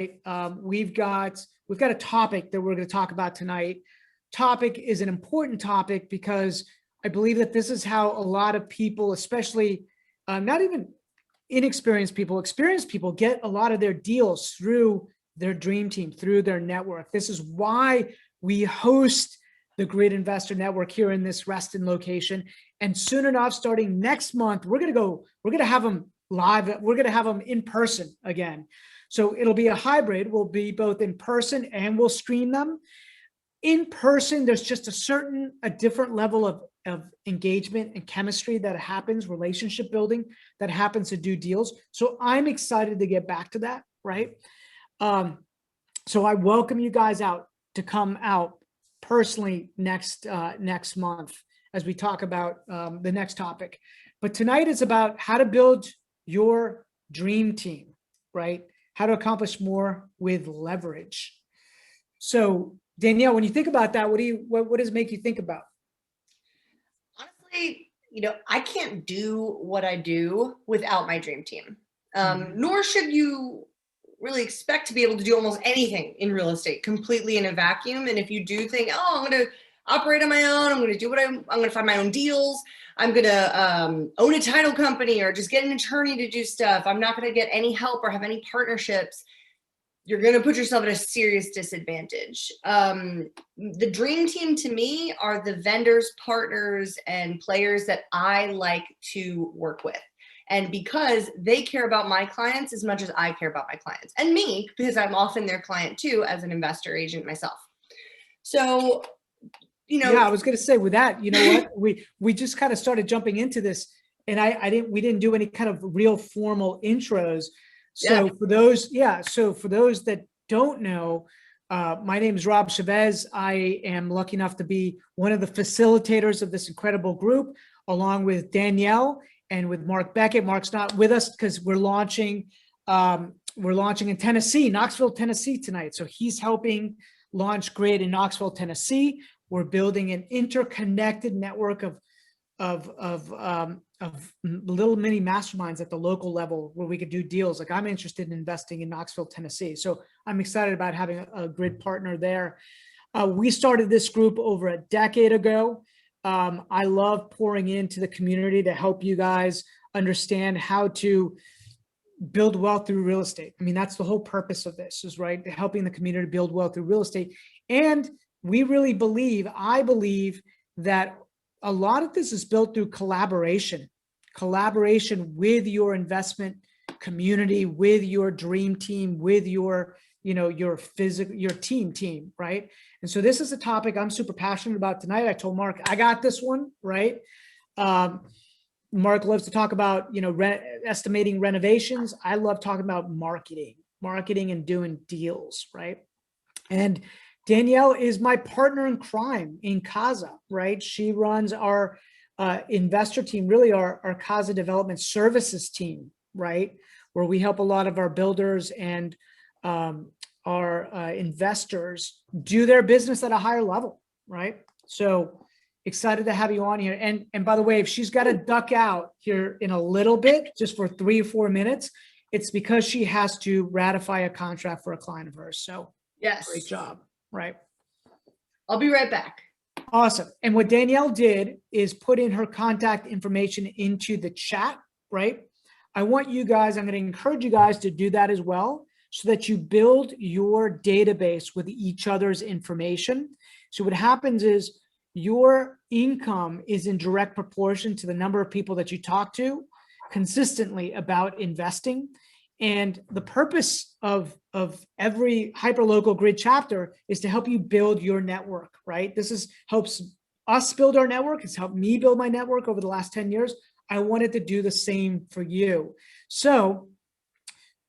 We've got a topic that we're going to talk about tonight. Topic is an important topic because I believe that this is how a lot of people, especially not even inexperienced people, experienced people, get a lot of their deals through their dream team, through their network. This is why we host the Grid Investor Network here in this Reston location. And soon enough, starting next month, we're going to have them live. We're going to have them in person again. So it'll be a hybrid. We'll be both in person and we'll stream them. In person, there's just a different level of engagement and chemistry that happens, relationship building that happens to do deals. So I'm excited to get back to that, right? So I welcome you guys out to come out personally next month as we talk about the next topic. But tonight is about how to build your dream team, right? How to accomplish more with leverage. So Danielle, when you think about that, what does it make you think about? Honestly, I can't do what I do without my dream team. Nor should you really expect to be able to do almost anything in real estate completely in a vacuum. And if you do think, oh, I'm going to operate on my own, I'm going to do I'm going to find my own deals, I'm going to own a title company or just get an attorney to do stuff, I'm not going to get any help or have any partnerships, you're going to put yourself at a serious disadvantage. The dream team to me are the vendors, partners, and players that I like to work with. And because they care about my clients as much as I care about my clients, and me, because I'm often their client too, as an investor agent myself. So, yeah, I was going to say with that, you know what, we just kind of started jumping into this, and we didn't do any kind of real formal intros. So for those that don't know, my name is Rob Chevez. I am lucky enough to be one of the facilitators of this incredible group, along with Danielle and with Mark Beckett. Mark's not with us because we're launching in Tennessee, Knoxville, Tennessee tonight. So he's helping launch Grid in Knoxville, Tennessee. We're building an interconnected network of little mini masterminds at the local level where we could do deals. Like, I'm interested in investing in Knoxville, Tennessee. So I'm excited about having a Grid partner there. We started this group over a decade ago. I love pouring into the community to help you guys understand how to build wealth through real estate. I mean, that's the whole purpose of this, is right, helping the community build wealth through real estate. And we really I believe that a lot of this is built through collaboration with your investment community, with your dream team, with your team, right? And so this is a topic I'm super passionate about tonight. I told Mark, I got this one, right? Mark loves to talk about, estimating renovations. I love talking about marketing and doing deals, right? And Danielle is my partner in crime in CAZA, right? She runs our investor team, really our CAZA development services team, right? Where we help a lot of our builders and our investors do their business at a higher level, right? So excited to have you on here. And by the way, if she's got to duck out here in a little bit, just for 3 or 4 minutes, it's because she has to ratify a contract for a client of hers. So yes, great job. Right. I'll be right back. Awesome. And what Danielle did is put in her contact information into the chat, right? I'm going to encourage you guys to do that as well, so that you build your database with each other's information. So what happens is your income is in direct proportion to the number of people that you talk to consistently about investing. And the purpose of every hyperlocal Grid chapter is to help you build your network, right? Helps us build our network. It's helped me build my network over the last 10 years. I wanted to do the same for you. So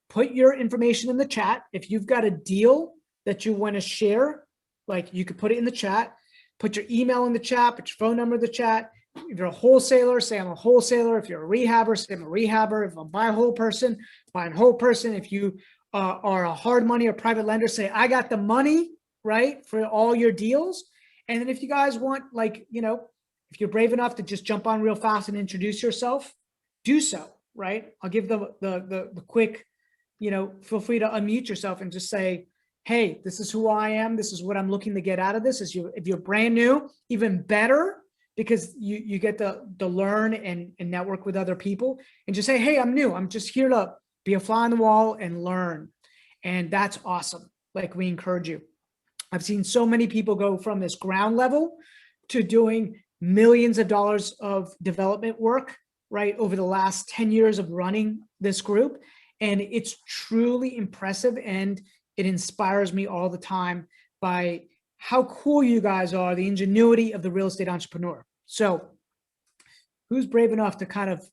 put your information in the chat. If you've got a deal that you want to share, like, you could put it in the chat, put your email in the chat, put your phone number in the chat. If you're a wholesaler, say I'm a wholesaler. If you're a rehabber, say I'm a rehabber. If I'm buying whole person, buying whole person. If you are a hard money or private lender, say I got the money, right, for all your deals. And then if you guys want, if you're brave enough to just jump on real fast and introduce yourself, do so, right? I'll give the quick feel free to unmute yourself and just say, hey, this is who I am. This is what I'm looking to get out of this. If you're brand new, even better, because you get to learn and network with other people, and just say, hey, I'm new. I'm just here to be a fly on the wall and learn. And that's awesome. Like, we encourage you. I've seen so many people go from this ground level to doing millions of dollars of development work, right, over the last 10 years of running this group. And it's truly impressive, and it inspires me all the time by how cool you guys are, the ingenuity of the real estate entrepreneur. So who's brave enough to kind of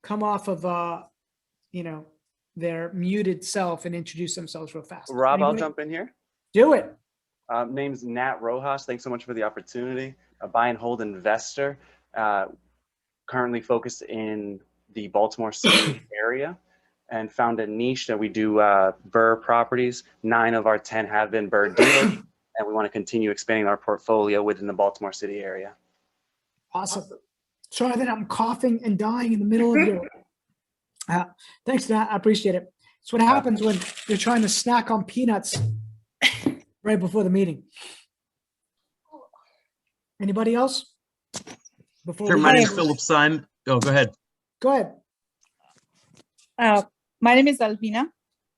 come off of, their muted self and introduce themselves real fast? Rob, Anybody? I'll jump in here. Do it. Name's Nat Rojas. Thanks so much for the opportunity. A buy and hold investor, currently focused in the Baltimore City area, and found a niche that we do BRRRR properties. 9 of our 10 have been BRRRR deals, and we want to continue expanding our portfolio within the Baltimore City area. Awesome. Sorry that I'm coughing and dying in the middle of your. Thanks, Nat. I appreciate it. It's what happens when you're trying to snack on peanuts right before the meeting. Anybody else? Sure, my name is Philip Simon. Oh, go ahead. Go ahead. My name is Alvina.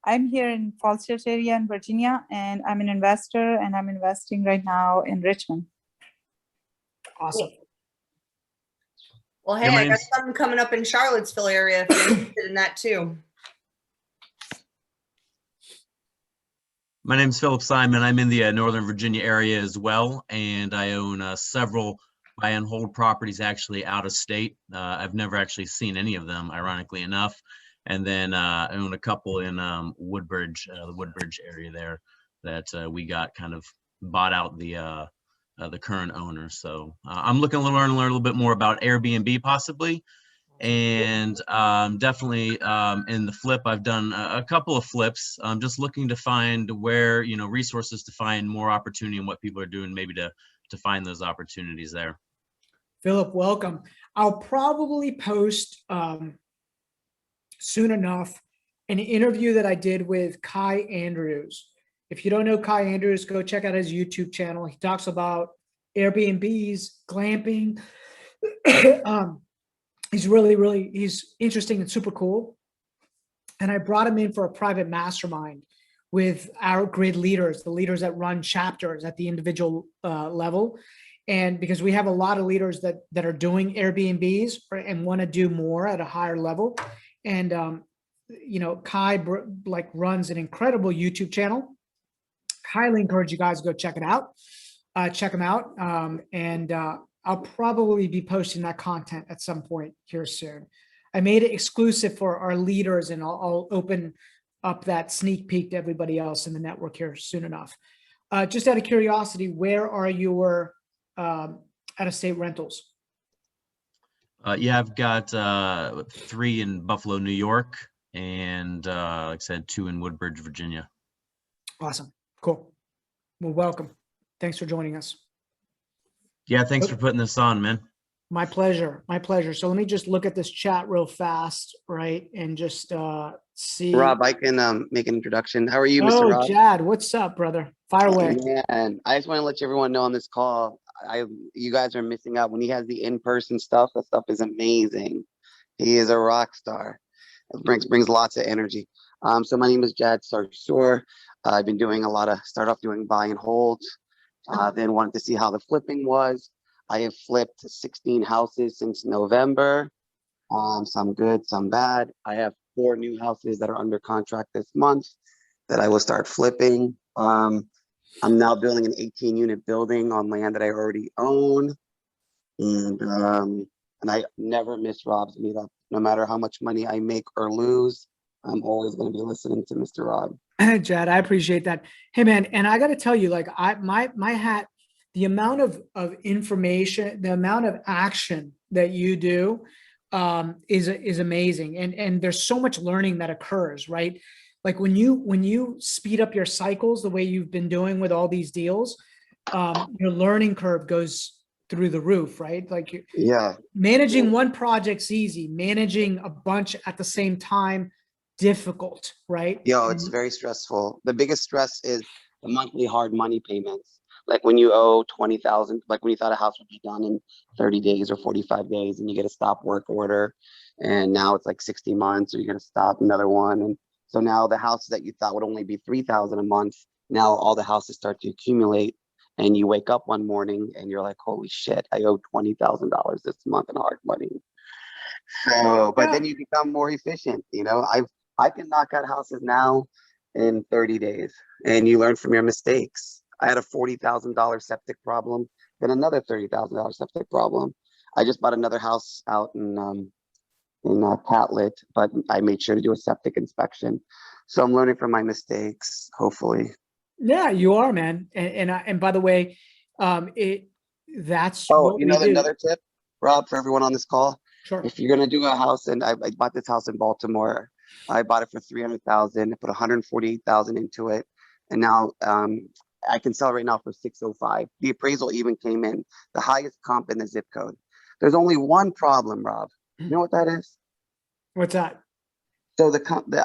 I'm here in Falls Church area in Virginia, and I'm an investor, and I'm investing right now in Richmond. Awesome. Well, hey, Yeah, I got something coming up in Charlottesville area if you're interested in that too. My name is Philip Simon. I'm in the Northern Virginia area as well, and I own several buy and hold properties actually out of state. I've never actually seen any of them, ironically enough. And then I own a couple in Woodbridge, the Woodbridge area there that we got kind of bought out the current owner. So I'm looking to learn a little bit more about Airbnb possibly. And definitely in the flip, I've done a couple of flips. I'm just looking to find where, resources to find more opportunity and what people are doing, maybe to find those opportunities there. Philip, welcome. I'll probably post soon enough an interview that I did with Kai Andrews. If you don't know Kai Andrews, go check out his YouTube channel. He talks about Airbnbs, glamping. He's he's interesting and super cool. And I brought him in for a private mastermind with our grid leaders, the leaders that run chapters at the individual level. And because we have a lot of leaders that are doing Airbnbs and want to do more at a higher level. And, Kai runs an incredible YouTube channel. Highly encourage you guys to go check it out. Check them out. And I'll probably be posting that content at some point here soon. I made it exclusive for our leaders, and I'll open up that sneak peek to everybody else in the network here soon enough. Just out of curiosity, where are your out-of-state rentals? Yeah, I've got 3 in Buffalo, New York, and like I said, 2 in Woodbridge, Virginia. Awesome. Cool. Well, welcome. Thanks for joining us. Yeah, thanks for putting this on, man. My pleasure. My pleasure. So let me just look at this chat real fast, right? And just see. Rob, I can make an introduction. How are you, Mr. Rob? Jad, what's up, brother? Fire away. Man, I just want to let everyone know on this call, you guys are missing out when he has the in-person stuff. That stuff is amazing. He is a rock star. It brings lots of energy. So my name is Jad Sarsour. I've been doing a lot of doing buy and holds. Then wanted to see how the flipping was. I have flipped 16 houses since November. Some good, some bad. I have 4 new houses that are under contract this month that I will start flipping. I'm now building an 18-unit building on land that I already own. And I never miss Rob's meetup. No matter how much money I make or lose, I'm always going to be listening to Mr. Rob. Jad, I appreciate that. Hey, man, and I got to tell you, like, my hat, the amount of information, the amount of action that you do is amazing. And there's so much learning that occurs, right? Like when you speed up your cycles the way you've been doing with all these deals, your learning curve goes through the roof, right? Like, yeah, managing one project's easy. Managing a bunch at the same time difficult, right? Yo, it's very stressful. The biggest stress is the monthly hard money payments. Like when you owe 20,000, like when you thought a house would be done in 30 days or 45 days and you get a stop work order and now it's like 60 months or you get to stop another one. And so now the houses that you thought would only be 3,000 a month, now all the houses start to accumulate and you wake up one morning and you're like, holy shit, I owe $20,000 this month in hard money. So, but then you become more efficient. You know, I can knock out houses now in 30 days and you learn from your mistakes. I had a $40,000 septic problem, then another $30,000 septic problem. I just bought another house out in Catlett, but I made sure to do a septic inspection. So I'm learning from my mistakes, hopefully. Yeah, you are, man. And by the way, that's Oh, what you we know, do. another tip, Rob, for everyone on this call. Sure. If you're gonna do a house, and I bought this house in Baltimore, I bought it for 300,000, put 148,000 into it, and now I can sell right now for 605. The appraisal even came in the highest comp in the zip code. There's only one problem, Rob. You know what that is? What's that? So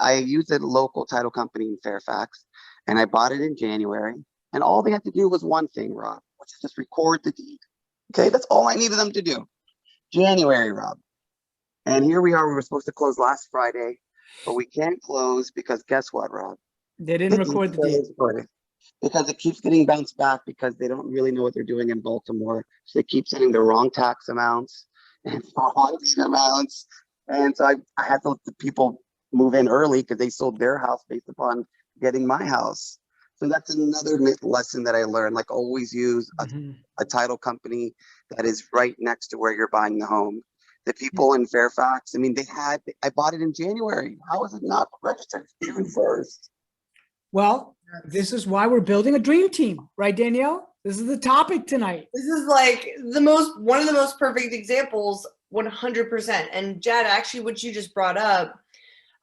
I used a local title company in Fairfax, and I bought it in January, and all they had to do was one thing, Rob, which is just record the deed. Okay, that's all I needed them to do. January, Rob. And here we are. We were supposed to close last Friday, but we can't close because guess what, Rob? They didn't record the deed. Because it keeps getting bounced back because they don't really know what they're doing in Baltimore. So they keep sending the wrong tax amounts and wrong deed amounts. And so I had to let the people move in early because they sold their house based upon getting my house. So that's another lesson that I learned. Like always use a title company that is right next to where you're buying the home. The people in Fairfax, I mean, I bought it in January. How is it not registered June 1st? Well, this is why we're building a dream team, right, Danielle? This is the topic tonight. This is like one of the most perfect examples, 100%. And Jad, actually, what you just brought up,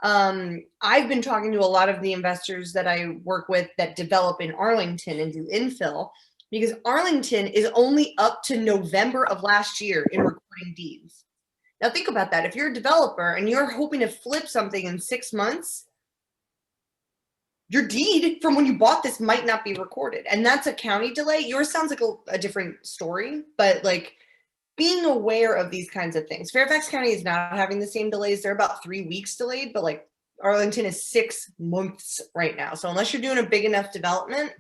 I've been talking to a lot of the investors that I work with that develop in Arlington and do infill, because Arlington is only up to November of last year in recording deeds. Now think about that. If you're a developer and you're hoping to flip something in 6 months, your deed from when you bought this might not be recorded. And that's a county delay. Yours sounds like a different story, but like being aware of these kinds of things. Fairfax County is not having the same delays. They're about 3 weeks delayed, but like Arlington is 6 months right now. So unless you're doing a big enough development,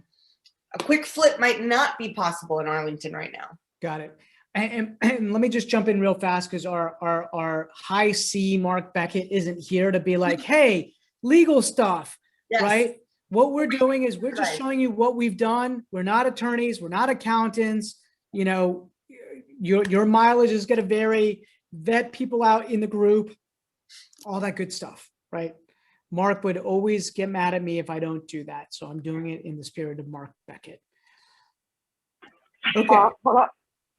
a quick flip might not be possible in Arlington right now. Got it. And let me just jump in real fast because our high C Mark Beckett isn't here to be like, hey, legal stuff, Yes. right? What we're doing is we're just showing you what we've done. We're not attorneys. We're not accountants. You know, your mileage is going to vary. Vet people out in the group, all that good stuff, right? Mark would always get mad at me if I don't do that. So I'm doing it in the spirit of Mark Beckett. Okay.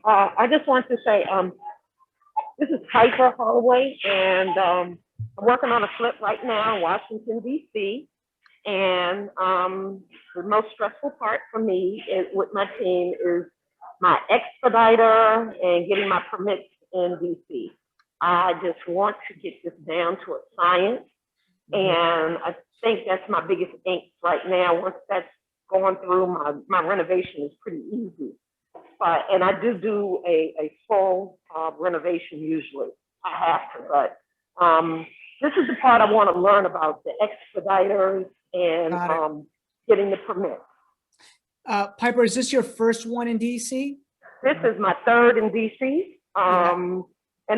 I just want to say, this is Piper Holloway, and I'm working on a flip right now in Washington, D.C. And the most stressful part for me with my team is my expediter and getting my permits in D.C. I just want to get this down to a science. And I think that's my biggest angst right now. Once that's going through, my renovation is pretty easy. And I do a full renovation usually. I have to, but this is the part I want to learn about, the expediters and getting the permit. Piper, is this your first one in DC? This is my third in DC. And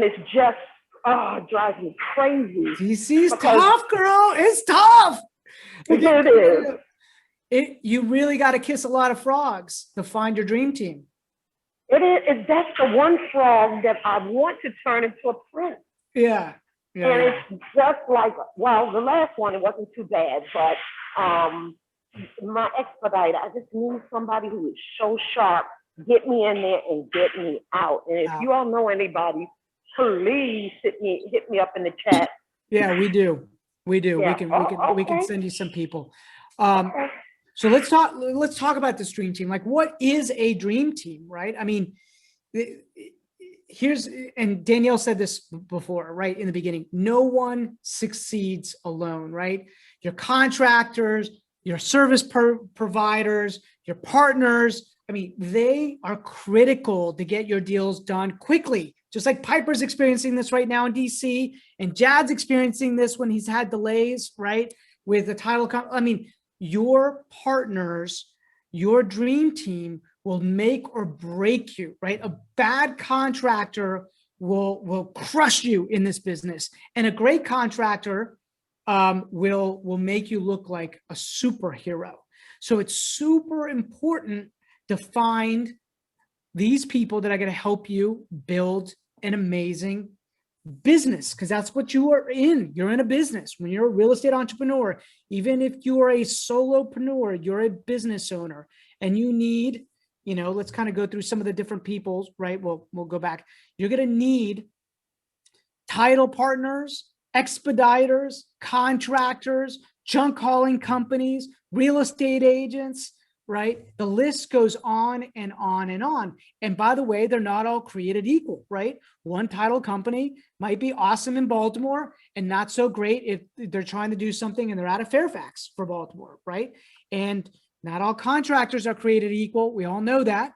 it's just, it drives me crazy. DC's tough, girl. It's tough. It is. You really got to kiss a lot of frogs to find your dream team. It is. That's the one frog that I want to turn into a prince. Yeah. And it's just like, well, the last one, it wasn't too bad, but my expediter, I just need somebody who is so sharp, get me in there and get me out. And if you all know anybody, please hit me up in the chat. Yeah, we do. Yeah. We can send you some people. So let's talk about this dream team. Like, what is a dream team, right? I mean, here's, and Danielle said this before, right in the beginning, no one succeeds alone, right? Your contractors, your service providers, your partners, I mean, they are critical to get your deals done quickly. Just like Piper's experiencing this right now in DC, and Jad's experiencing this when he's had delays, right? With the title, I mean, your partners, your dream team will make or break you, right? A bad contractor will crush you in this business, and a great contractor will make you look like a superhero. So it's super important to find these people that are going to help you build an amazing business, because that's what you are in. You're in a business. When you're a real estate entrepreneur, even if you are a solopreneur, you're a business owner, and you need, you know, let's kind of go through some of the different peoples, right? We'll go back. You're going to need title partners, expediters, contractors, junk hauling companies, real estate agents, right? The list goes on and on and on. And by the way, they're not all created equal, right? One title company might be awesome in Baltimore and not so great if they're trying to do something and they're out of Fairfax for Baltimore, right? And not all contractors are created equal. We all know that,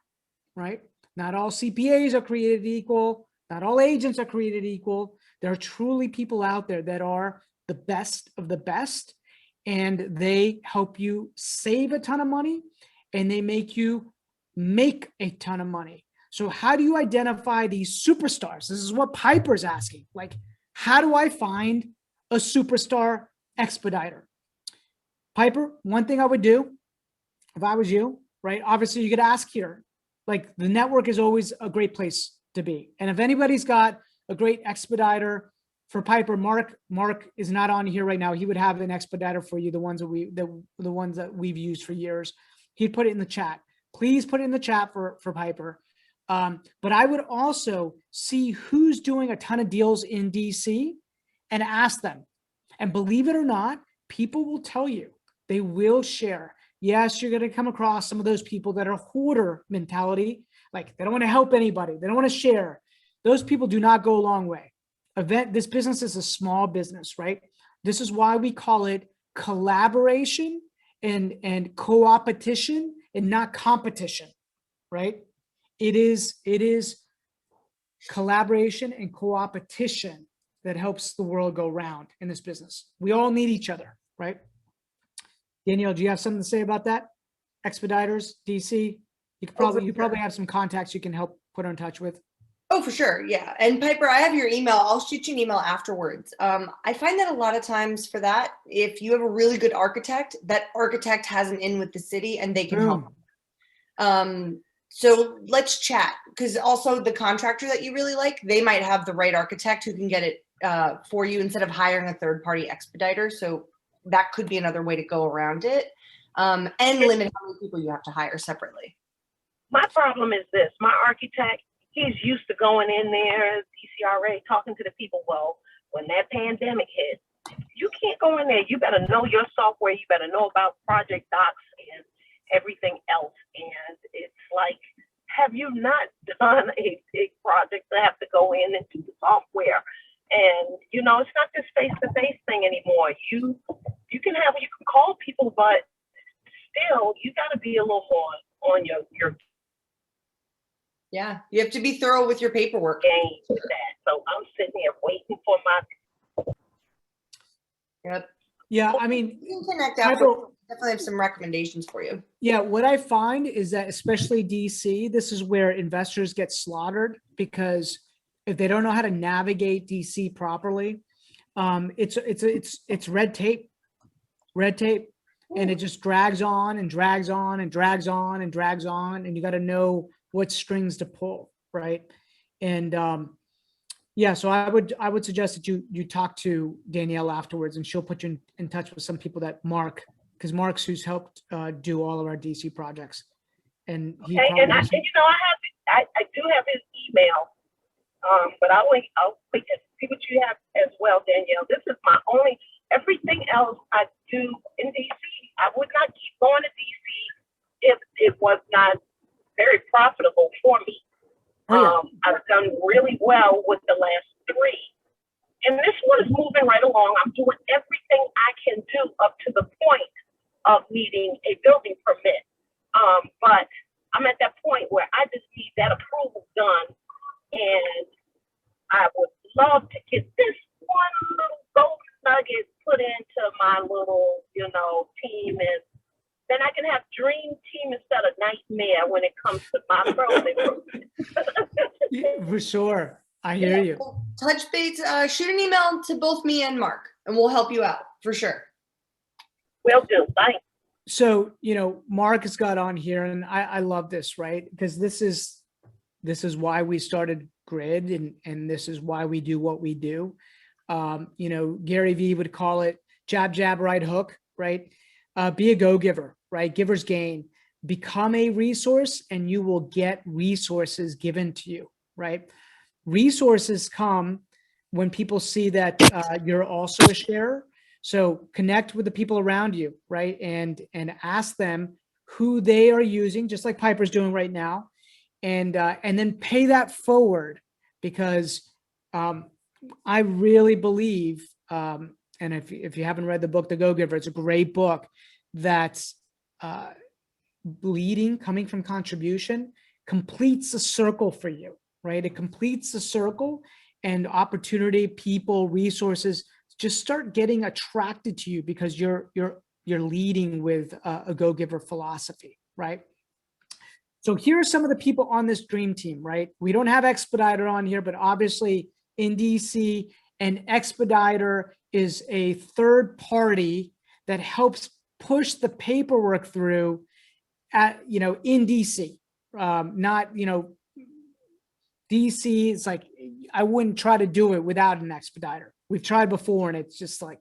right? Not all CPAs are created equal. Not all agents are created equal. There are truly people out there that are the best of the best, and they help you save a ton of money, and they make you make a ton of money. So how do you identify these superstars? This is what Piper's asking. Like, how do I find a superstar expediter? Piper, one thing I would do if I was you, right? Obviously you could ask here, like the network is always a great place to be. And if anybody's got a great expediter for Piper, Mark is not on here right now. He would have an expediter for you. The ones that we've used for years. He'd put it in the chat. Please put it in the chat for Piper. But I would also see who's doing a ton of deals in DC and ask them. And believe it or not, people will tell you. They will share. Yes, you're going to come across some of those people that are hoarder mentality. Like they don't want to help anybody. They don't want to share. Those people do not go a long way. This business is a small business, right? This is why we call it collaboration and co-opetition and not competition, right? It is collaboration and co-opetition that helps the world go round in this business. We all need each other, right? Danielle, do you have something to say about that? Expediters, DC, you probably have some contacts you can help put her in touch with. Oh, for sure. Yeah. And Piper, I have your email. I'll shoot you an email afterwards. I find that a lot of times for that, if you have a really good architect, that architect has an in with the city and they can help. So let's chat, because also the contractor that you really like, they might have the right architect who can get it for you instead of hiring a third-party expediter. So that could be another way to go around it, and limit how many people you have to hire separately. My problem is this: my architect, he's used to going in there, DCRA, talking to the people. Well, when that pandemic hit, you can't go in there. You better know your software. You better know about project docs and everything else. And it's like, have you not done a big project to have to go in and do the software? And, you know, it's not this face-to-face thing anymore. You can call people, but still, you got to be a little more on your Yeah, you have to be thorough with your paperwork. game with that. So I'm sitting here waiting for my. Yep. Yeah, I mean, You can connect after. Definitely have some recommendations for you. yeah, what I find is that especially DC, this is where investors get slaughtered, because if they don't know how to navigate DC properly, it's red tape, and it just drags on and drags on and drags on and drags on, and you got to know what strings to pull, right? And yeah, so I would suggest that you talk to Danielle afterwards, and she'll put you in touch with some people that because Mark's who's helped do all of our DC projects, and he. Okay, and I do have his email, but I'll wait to see what you have as well, Danielle. This is my only. Everything else I do in DC, I would not keep going to DC if it was not very profitable for me. Oh, yeah. I've done really well with the last 3. And this one is moving right along. I'm doing everything I can do up to the point of needing a building permit. But I'm at that point where I just need that approval done. And I would love to get this one little golden nugget put into my little, team. And then I can have dream team instead of nightmare when it comes to my building permit. Yeah, for sure. I hear you. Well, touch base, shoot an email to both me and Mark, and we'll help you out for sure. Will do. Thanks. So, Mark has got on here, and I love this, right? Because this is why we started Grid, and this is why we do what we do. Gary Vee would call it jab, jab, right hook, right? Be a go-giver, right? Giver's gain. Become a resource, and you will get resources given to you, right? Resources come when people see that you're also a sharer. So connect with the people around you, right? And ask them who they are using, just like Piper's doing right now, and then pay that forward, because I really believe, and if you haven't read the book, The Go-Giver, it's a great book that's leading, coming from contribution, completes a circle for you, right? It completes the circle, and opportunity, people, resources just start getting attracted to you because you're leading with a go-giver philosophy, right? So here are some of the people on this dream team, right? We don't have Expediter on here, but obviously in DC, an Expediter is a third party that helps push the paperwork through in DC, not, DC, it's like, I wouldn't try to do it without an Expediter. We've tried before, and it's just like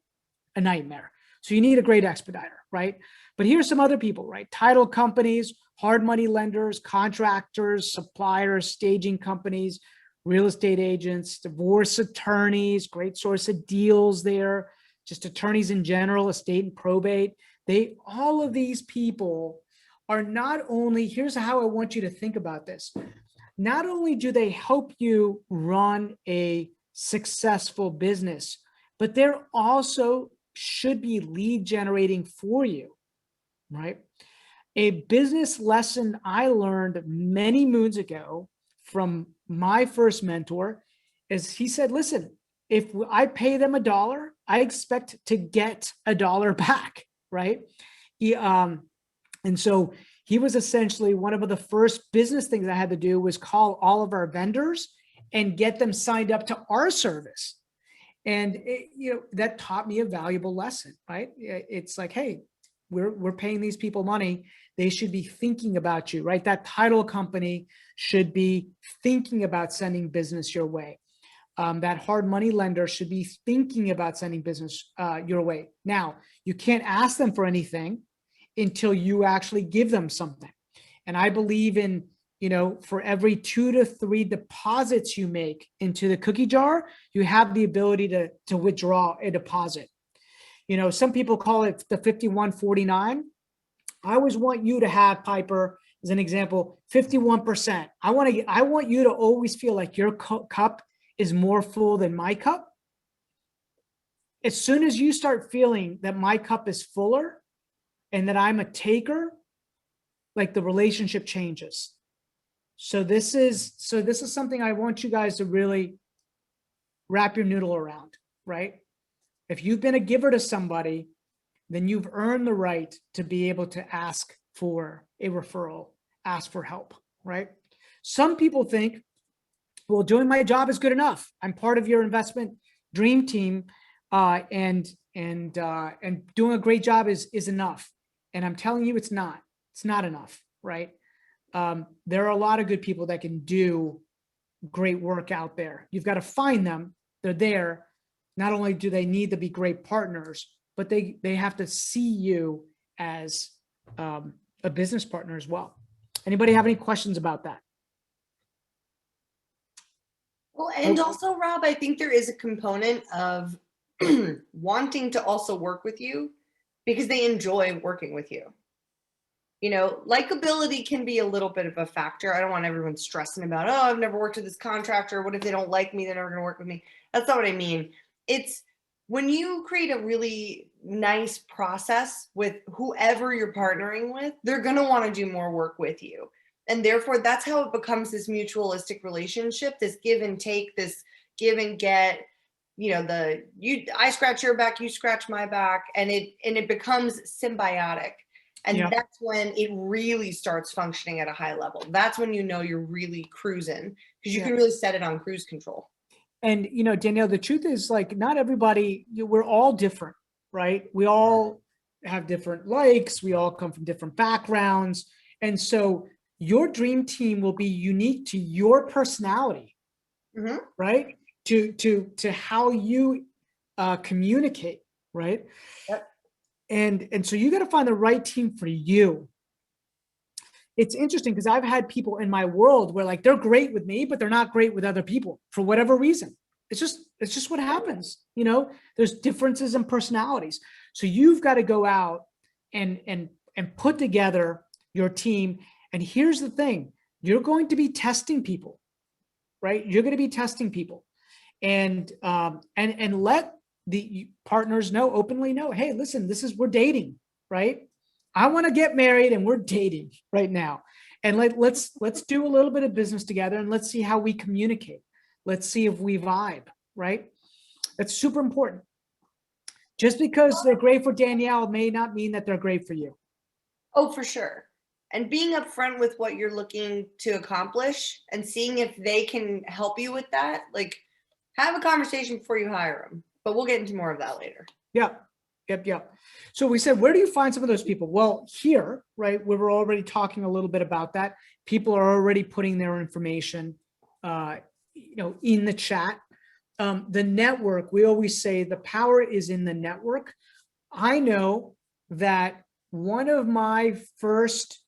a nightmare. So you need a great Expediter, right? But here's some other people, right? Title companies, hard money lenders, contractors, suppliers, staging companies, real estate agents, divorce attorneys, great source of deals there, just attorneys in general, estate and probate. All of these people are not only, here's how I want you to think about this. Not only do they help you run a successful business, but they're also should be lead generating for you, right? A business lesson I learned many moons ago from my first mentor is he said, listen, if I pay them $1, I expect to get $1 back, right? And so he was essentially one of the first business things I had to do was call all of our vendors and get them signed up to our service. And that taught me a valuable lesson, right? It's like, hey, we're paying these people money. They should be thinking about you, right? That title company should be thinking about sending business your way. That hard money lender should be thinking about sending business your way. Now, you can't ask them for anything until you actually give them something. And I believe in, for every 2 to 3 deposits you make into the cookie jar, you have the ability to withdraw a deposit. Some people call it the 5149. I always want you to have, Piper, as an example, 51%. I want you to always feel like your cup is more full than my cup. As soon as you start feeling that my cup is fuller and that I'm a taker, like the relationship changes. So this is something I want you guys to really wrap your noodle around, right? If you've been a giver to somebody, then you've earned the right to be able to ask for a referral, ask for help, right? Some people think, well, doing my job is good enough. I'm part of your investment dream team, and doing a great job is enough. And I'm telling you, it's not enough, right? There are a lot of good people that can do great work out there. You've got to find them. They're there. Not only do they need to be great partners, but they have to see you as a business partner as well. Anybody have any questions about that? Well, and also, Rob, I think there is a component of wanting to also work with you because they enjoy working with you. You know, likability can be a little bit of a factor. I don't want everyone stressing about, oh, I've never worked with this contractor. What if they don't like me? They're never going to work with me. That's not what I mean. It's when you create a really nice process with whoever you're partnering with, they're going to want to do more work with you. And therefore, that's how it becomes this mutualistic relationship, this give and take, this give and get. You know, I scratch your back, you scratch my back, and it becomes symbiotic. And Yeah. that's when it really starts functioning at a high level. That's when you know you're really cruising, because you Yeah. can really set it on cruise control. And, you know, Danielle, the truth is, like, not everybody, we're all different, right? We all have different likes. We all come from different backgrounds. And so your dream team will be unique to your personality, Mhm. right? To how you communicate, right? Yep. And so you got to find the right team for you. It's interesting because I've had people in my world where, like, they're great with me, but they're not great with other people for whatever reason. It's just what happens. You know, there's differences in personalities. So you've got to go out and put together your team. And here's the thing, you're going to be testing people, right? You're going to be testing people, and let the partners know, openly know, hey, listen, we're dating, right? I want to get married and we're dating right now. And let's do a little bit of business together, and let's see how we communicate. Let's see if we vibe, right? That's super important. Just because they're great for Danielle may not mean that they're great for you. Oh, for sure. And being upfront with what you're looking to accomplish and seeing if they can help you with that, like, have a conversation before you hire them. But we'll get into more of that later. Yeah. Yep. So we said, where do you find some of those people? Well, here, right, we were already talking a little bit about that. People are already putting their information, in the chat. The network, we always say the power is in the network. I know that one of my first,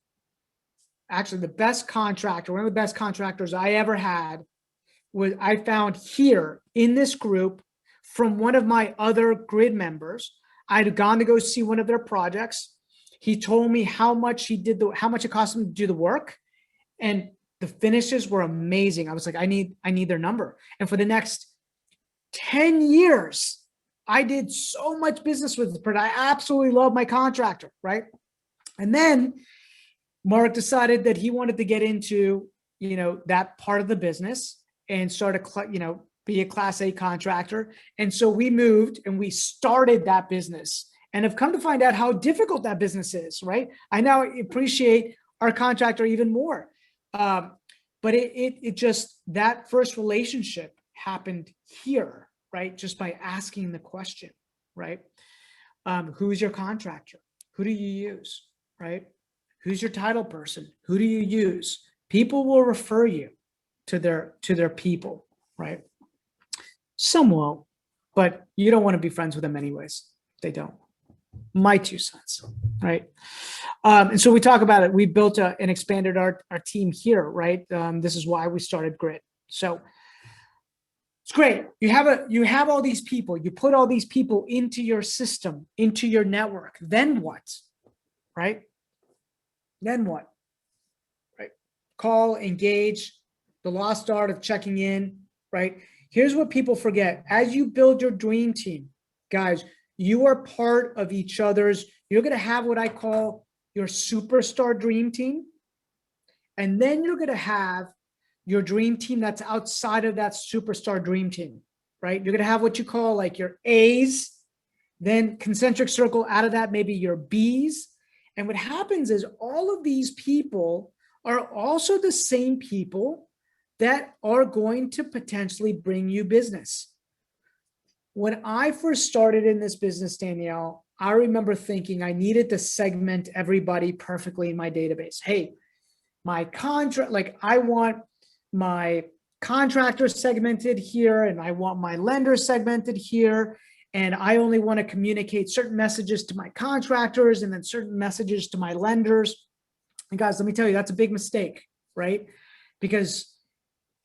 actually the best contractor, one of the best contractors I ever had, was I found here in this group from one of my other grid members. I'd gone to go see one of their projects. He told me how much it cost him to do the work, and the finishes were amazing. I was like, I need their number. And for the next 10 years, I did so much business with this person. I absolutely love my contractor, right? And then Mark decided that he wanted to get into, that part of the business and start be a Class A contractor. And so we moved and we started that business, and have come to find out how difficult that business is, right? I now appreciate our contractor even more. But it just, that first relationship happened here, right? Just by asking the question, right? Who's your contractor? Who do you use, right? Who's your title person? Who do you use? People will refer you to their people, right? Some won't, but you don't want to be friends with them anyways. They don't. My 2 cents, right? And so we talk about it. We built and expanded our team here, right? This is why we started Grid. So it's great. You have all these people. You put all these people into your system, into your network. Then what, right? Then what, right? Call, engage, the lost art of checking in, right? Here's what people forget. As you build your dream team, guys, you are part of each other's. You're going to have what I call your superstar dream team. And then you're going to have your dream team that's outside of that superstar dream team, right? You're going to have what you call like your A's, then concentric circle out of that, maybe your B's. And what happens is all of these people are also the same people that are going to potentially bring you business. When I first started in this business, Danielle, I remember thinking I needed to segment everybody perfectly in my database. Hey, my contract, like I want my contractor segmented here, and I want my lender segmented here. And I only want to communicate certain messages to my contractors and then certain messages to my lenders. And guys, let me tell you, that's a big mistake, right? Because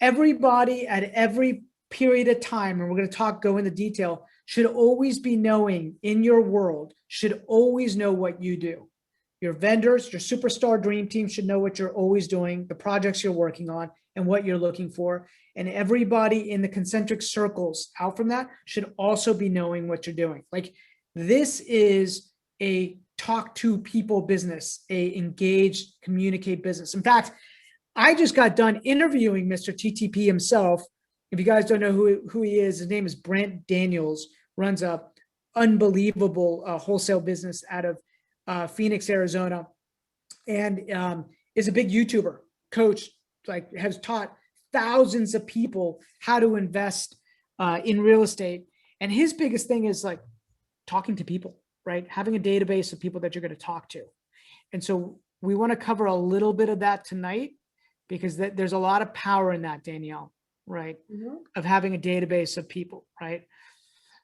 everybody at every period of time, and we're going to go into detail, should always be knowing in your world, should always know what you do. your vendors, your superstar dream team should know what you're always doing, the projects you're working on, and what you're looking for. And everybody in the concentric circles out from that should also be knowing what you're doing. Like, this is a talk to people business, a engaged, communicate business. In fact, I just got done interviewing Mr. TTP himself. If you guys don't know who he is, his name is Brent Daniels, runs a unbelievable wholesale business out of Phoenix, Arizona, and is a big YouTuber, coach, like has taught thousands of people how to invest in real estate. And his biggest thing is like talking to people, right? Having a database of people that you're going to talk to. And so we want to cover a little bit of that tonight, because there's a lot of power in that, Danielle, right? Of having a database of people, right?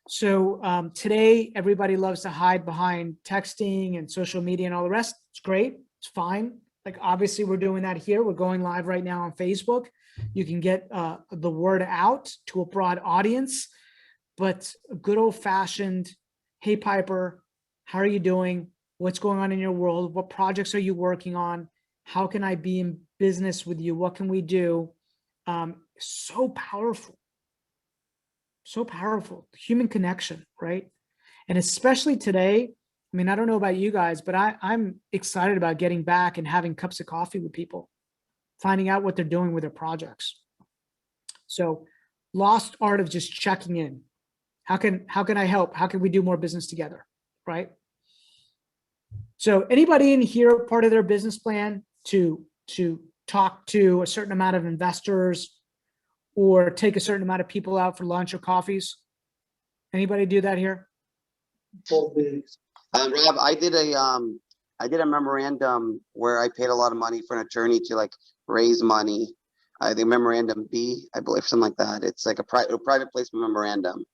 So today, everybody loves to hide behind texting and social media and all the rest. It's great. It's fine. Like, obviously, we're doing that here. We're going live right now on Facebook. You can get the word out to a broad audience, but a good old fashioned, hey, Piper, how are you doing? What's going on in your world? What projects are you working on? How can I be in business with you? What can we do? So powerful. So powerful. Human connection, right? And especially today, I mean, I don't know about you guys, but I'm excited about getting back and having cups of coffee with people, finding out what they're doing with their projects. So, lost art of just checking in. How can I help? How can we do more business together, right? So, anybody in here, part of their business plan to talk to a certain amount of investors or take a certain amount of people out for lunch or coffees? Anybody do that here? Rob, I did a memorandum where I paid a lot of money for an attorney to like raise money. I think memorandum B, I believe, something like that. It's like a private placement memorandum.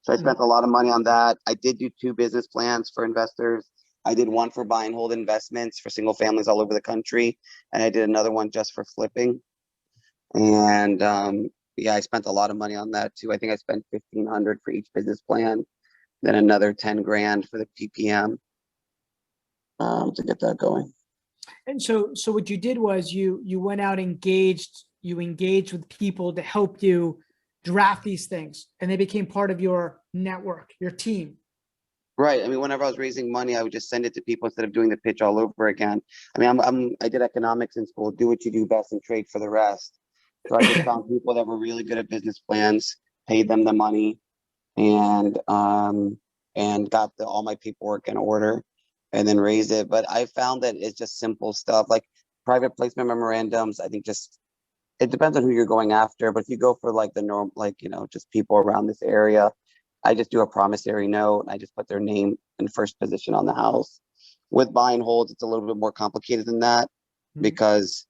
So I spent a lot of money on that. I did do 2 business plans for investors. I did one for buy and hold investments for single families all over the country, and I did another one just for flipping. And yeah, I spent a lot of money on that too. I think I spent $1,500 for each business plan, then another 10 grand for the PPM to get that going. And so what you did was you went out, you engaged with people to help you draft these things, and they became part of your network, your team. Right. I mean, whenever I was raising money, I would just send it to people instead of doing the pitch all over again. I mean, I did economics in school. Do what you do best and trade for the rest. So I just found people that were really good at business plans, paid them the money, and got all my paperwork in order, and then raised it. But I found that it's just simple stuff like private placement memorandums. I think just it depends on who you're going after. But if you go for like the norm, like, you know, just people around this area, I just do a promissory note. I just put their name in first position on the house. With buy and holds, it's a little bit more complicated than that because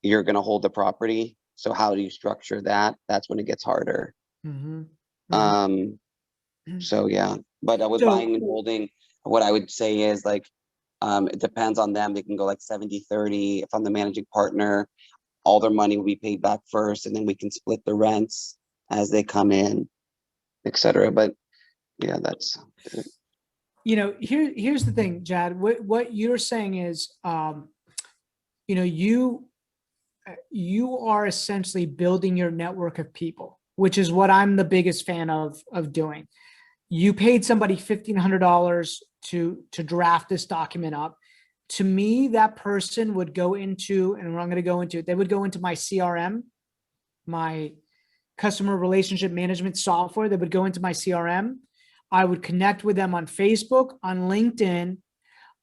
you're going to hold the property. So how do you structure that? That's when it gets harder. So yeah, but with buying and holding, what I would say is like, it depends on them. They can go like 70-30. If I'm the managing partner, all their money will be paid back first, and then we can split the rents as they come in, etc. But yeah, that's it. You know, here's the thing, Jad. What you're saying is, you know, you are essentially building your network of people, which is what I'm the biggest fan of doing. You paid somebody $1,500 to draft this document up. To me, that person would go into, and I'm going to go into, they would go into my CRM, my customer relationship management software. They would go into my CRM. I would connect with them on Facebook, on LinkedIn,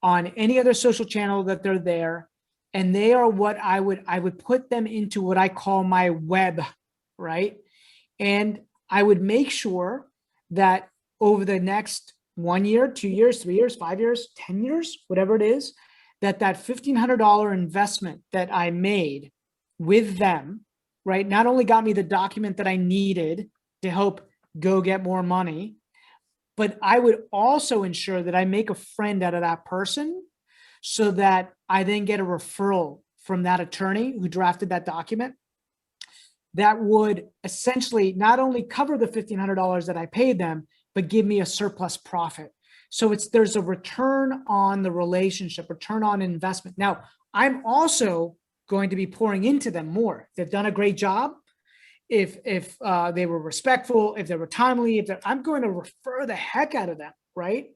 on any other social channel that they're there. And they are what I would put them into what I call my web, right? And I would make sure that over the next 1 year, 2 years, 3 years, 5 years, 10 years, whatever it is, that $1,500 investment that I made with them, right, not only got me the document that I needed to help go get more money, but I would also ensure that I make a friend out of that person so that I then get a referral from that attorney who drafted that document that would essentially not only cover the $1,500 that I paid them, but give me a surplus profit. So there's a return on the relationship, return on investment. Now, I'm also going to be pouring into them more. If they've done a great job, if they were respectful, if they were timely, I'm going to refer the heck out of them, right?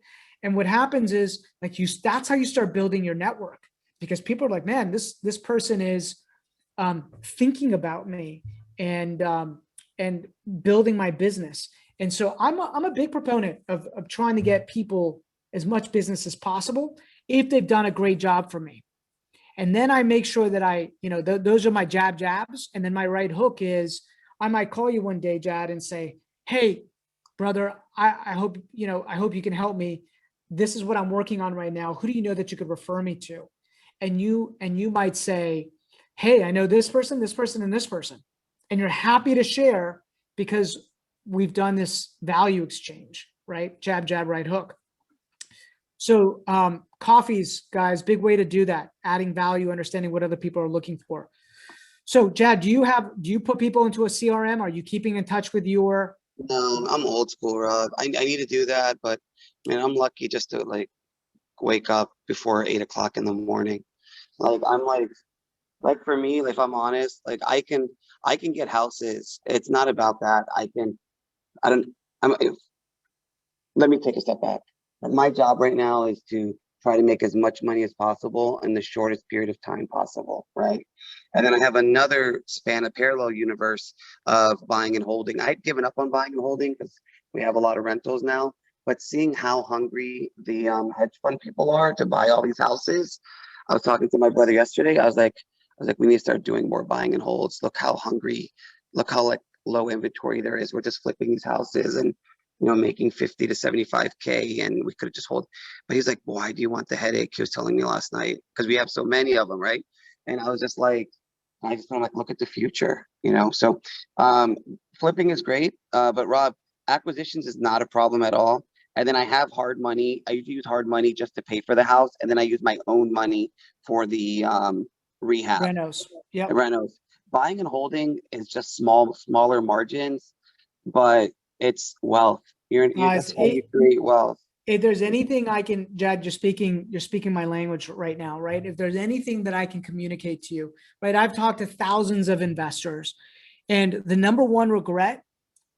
And what happens is that's how you start building your network, because people are like, man, this person is thinking about me and building my business. And so I'm a big proponent of trying to get people as much business as possible if they've done a great job for me. And then I make sure that those are my jabs. And then my right hook is, I might call you one day, Jad, and say, hey, brother, I hope you can help me. This is what I'm working on right now. Who do you know that you could refer me to? And you might say, hey, I know this person, and this person. And you're happy to share because we've done this value exchange, right? Jab, right hook. So coffees, guys, big way to do that. Adding value, understanding what other people are looking for. So Jad, do you put people into a CRM? Are you keeping in touch with your? No, I'm old school, Rob. I need to do that, but man, I'm lucky just to like wake up before 8 o'clock in the morning. Like I'm like for me, if I'm honest, like I can get houses. It's not about that. Let me take a step back. My job right now is to try to make as much money as possible in the shortest period of time possible, right? And then I have another span, a parallel universe of buying and holding. I'd given up on buying and holding because we have a lot of rentals now, but seeing how hungry the hedge fund people are to buy all these houses, I was talking to my brother yesterday. I was like, we need to start doing more buying and holds. Look how hungry, look how like low inventory there is. We're just flipping these houses and making 50 to 75K, and we could just hold. But he's like, why do you want the headache? He was telling me last night, because we have so many of them, right? And I was just like, I just want to look at the future, So flipping is great, but Rob, acquisitions is not a problem at all. And then I have hard money. I usually use hard money just to pay for the house, and then I use my own money for the rehab. Renos. Yeah. Renos. Buying and holding is just smaller margins, but it's wealth. That's how you create wealth. If there's anything I can, Jad, you're speaking my language right now, right? If there's anything that I can communicate to you, right? I've talked to thousands of investors, and the number one regret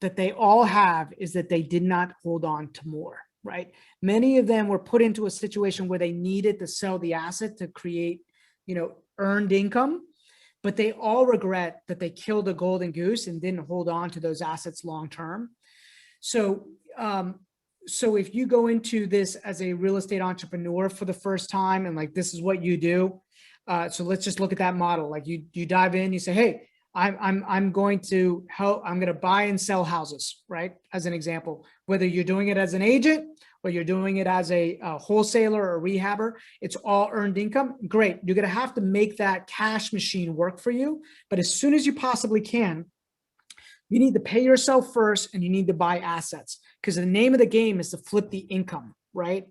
that they all have is that they did not hold on to more, right? Many of them were put into a situation where they needed to sell the asset to create, earned income, but they all regret that they killed a golden goose and didn't hold on to those assets long-term. So if you go into this as a real estate entrepreneur for the first time, and like, this is what you do. So let's just look at that model. Like you dive in, you say, hey, I'm going to help, I'm going to buy and sell houses, right? As an example, whether you're doing it as an agent or you're doing it as a wholesaler or a rehabber, it's all earned income. Great. You're going to have to make that cash machine work for you. But as soon as you possibly can, you need to pay yourself first, and you need to buy assets, because the name of the game is to flip the income, right?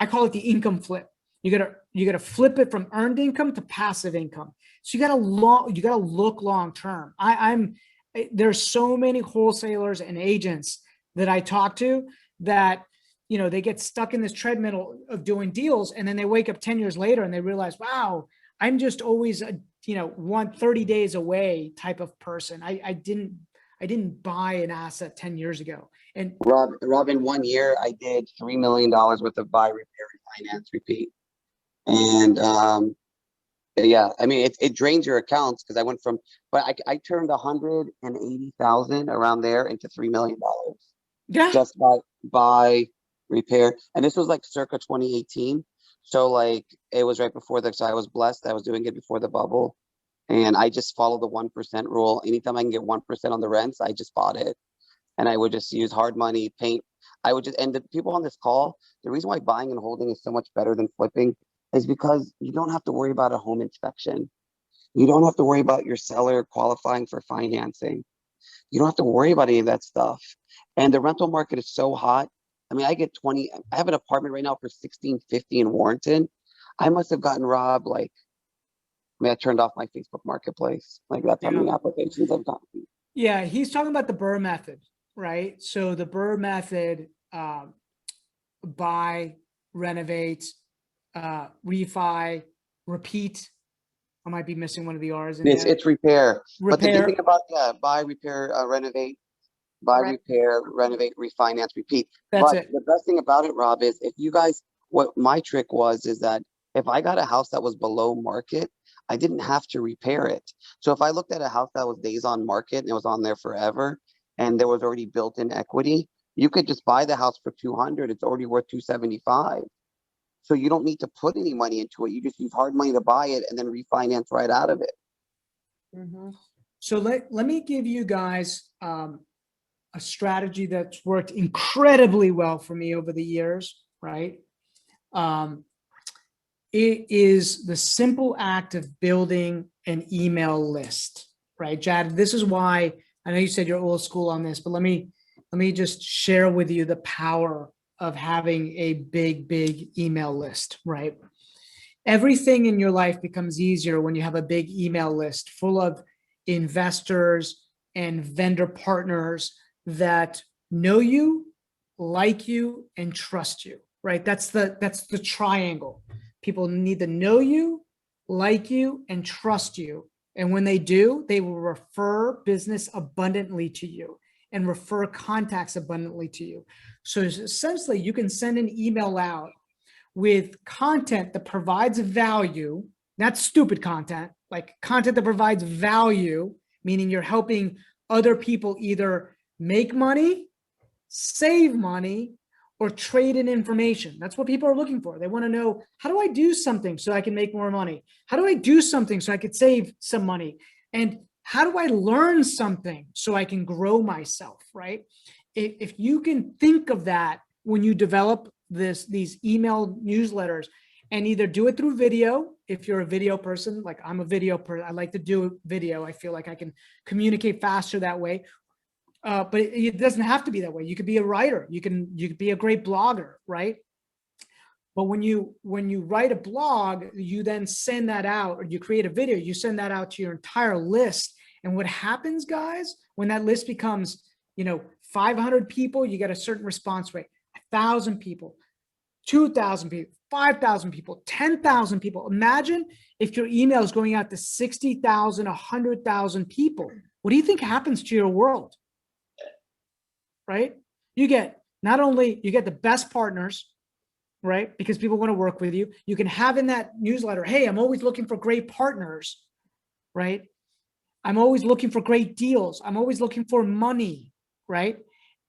I call it the income flip. You gotta flip it from earned income to passive income. So you gotta look long term. There's so many wholesalers and agents that I talk to that they get stuck in this treadmill of doing deals, and then they wake up 10 years later and they realize, wow, I'm just always a 30 days away type of person. I didn't buy an asset 10 years ago. And Rob, in 1 year, I did $3 million worth of buy, repair, refinance, repeat. And yeah, I mean, it drains your accounts, because I went from, but I turned 180,000 around there into $3 million. Yeah. Just by repair. And this was like circa 2018. So like, it was right before so I was blessed. I was doing it before the bubble. And I just followed the 1% rule. Anytime I can get 1% on the rents, I just bought it. And I would just use hard money, paint. And the people on this call, the reason why buying and holding is so much better than flipping is because you don't have to worry about a home inspection. You don't have to worry about your seller qualifying for financing. You don't have to worry about any of that stuff. And the rental market is so hot. I mean, I have an apartment right now for $1,650 in Warrenton. I must have gotten robbed I turned off my Facebook Marketplace. Like, that's how many applications I've gotten. Yeah, he's talking about the Burr method, right? So the Burr method, buy, renovate, refi, repeat. I might be missing one of the R's in there. It's repair. But the good Repair. thing about buy, repair, renovate, buy, Right. repair, renovate, refinance, repeat. That's But it. the best thing about it, Rob, is if you guys, what my trick was is that if I got a house that was below market, I didn't have to repair it. So if I looked at a house that was days on market and it was on there forever and there was already built-in equity, you could just buy the house for 200. It's already worth 275. So you don't need to put any money into it. You just use hard money to buy it and then refinance right out of it. Mhm. So let me give you guys a strategy that's worked incredibly well for me over the years, right? It is the simple act of building an email list, right? Jad, this is why I know you said you're old school on this, but let me just share with you the power of having a big email list, right? Everything in your life becomes easier when you have a big email list full of investors and vendor partners that know you, like you, and trust you, right? That's the triangle. People need to know you, like you, and trust you. And when they do, they will refer business abundantly to you and refer contacts abundantly to you. So essentially, you can send an email out with content that provides value, not stupid content, like content that provides value, meaning you're helping other people either make money, save money, or trade in information. That's what people are looking for. They want to know, how do I do something so I can make more money? How do I do something so I could save some money? And how do I learn something so I can grow myself, right? If you can think of that when you develop these email newsletters, and either do it through video, if you're a video person, like I'm a video person, I like to do video. I feel like I can communicate faster that way. But it doesn't have to be that way. You could be a writer. You could be a great blogger, right? But when you write a blog, you then send that out, or you create a video, you send that out to your entire list. And what happens, guys, when that list becomes, 500 people, you get a certain response rate. 1,000 people, 2,000 people, 5,000 people, 10,000 people. Imagine if your email is going out to 60,000, 100,000 people. What do you think happens to your world? Right? You get the best partners, right? Because people want to work with you. You can have in that newsletter, hey, I'm always looking for great partners, right? I'm always looking for great deals. I'm always looking for money, right?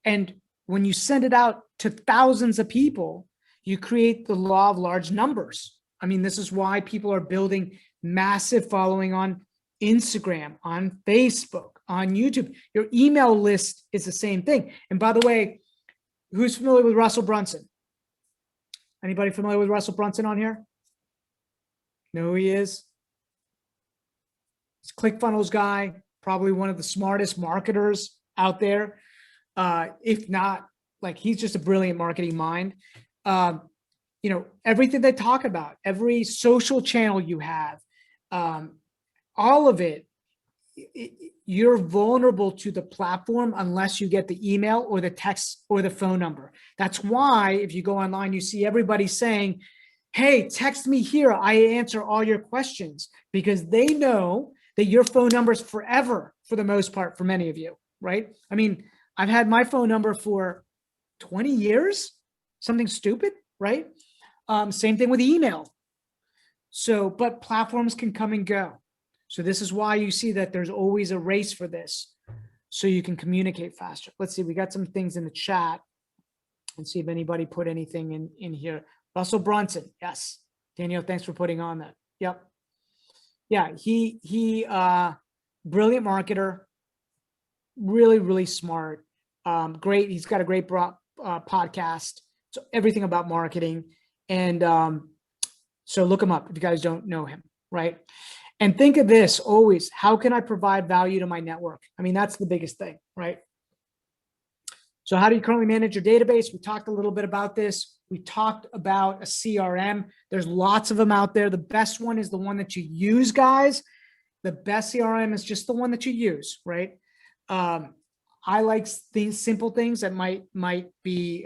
And when you send it out to thousands of people, you create the law of large numbers. I mean, this is why people are building massive following on Instagram, on Facebook, on YouTube. Your email list is the same thing. And by the way, who's familiar with Russell Brunson? Anybody familiar with Russell Brunson on here? Know who he is? He's ClickFunnels guy, probably one of the smartest marketers out there. If not, like, he's just a brilliant marketing mind. Everything they talk about, every social channel you have, all of it, you're vulnerable to the platform unless you get the email or the text or the phone number. That's why if you go online, you see everybody saying, hey, text me here. I answer all your questions, because they know that your phone number is forever, for the most part, for many of you, right? I mean, I've had my phone number for 20 years, something stupid, right? Same thing with email. So, but platforms can come and go. So this is why you see that there's always a race for this, so you can communicate faster. Let's see, we got some things in the chat. Let's see if anybody put anything in here. Russell Brunson, yes. Danielle, thanks for putting on that. Yep. Yeah, he brilliant marketer, really smart. Great. He's got a great podcast. So everything about marketing. And so look him up if you guys don't know him, right? And think of this always, how can I provide value to my network? I mean, that's the biggest thing, right? So how do you currently manage your database? We talked a little bit about this. We talked about a CRM. There's lots of them out there. The best one is the one that you use, guys. The best CRM is just the one that you use, right? I like things, simple things that might be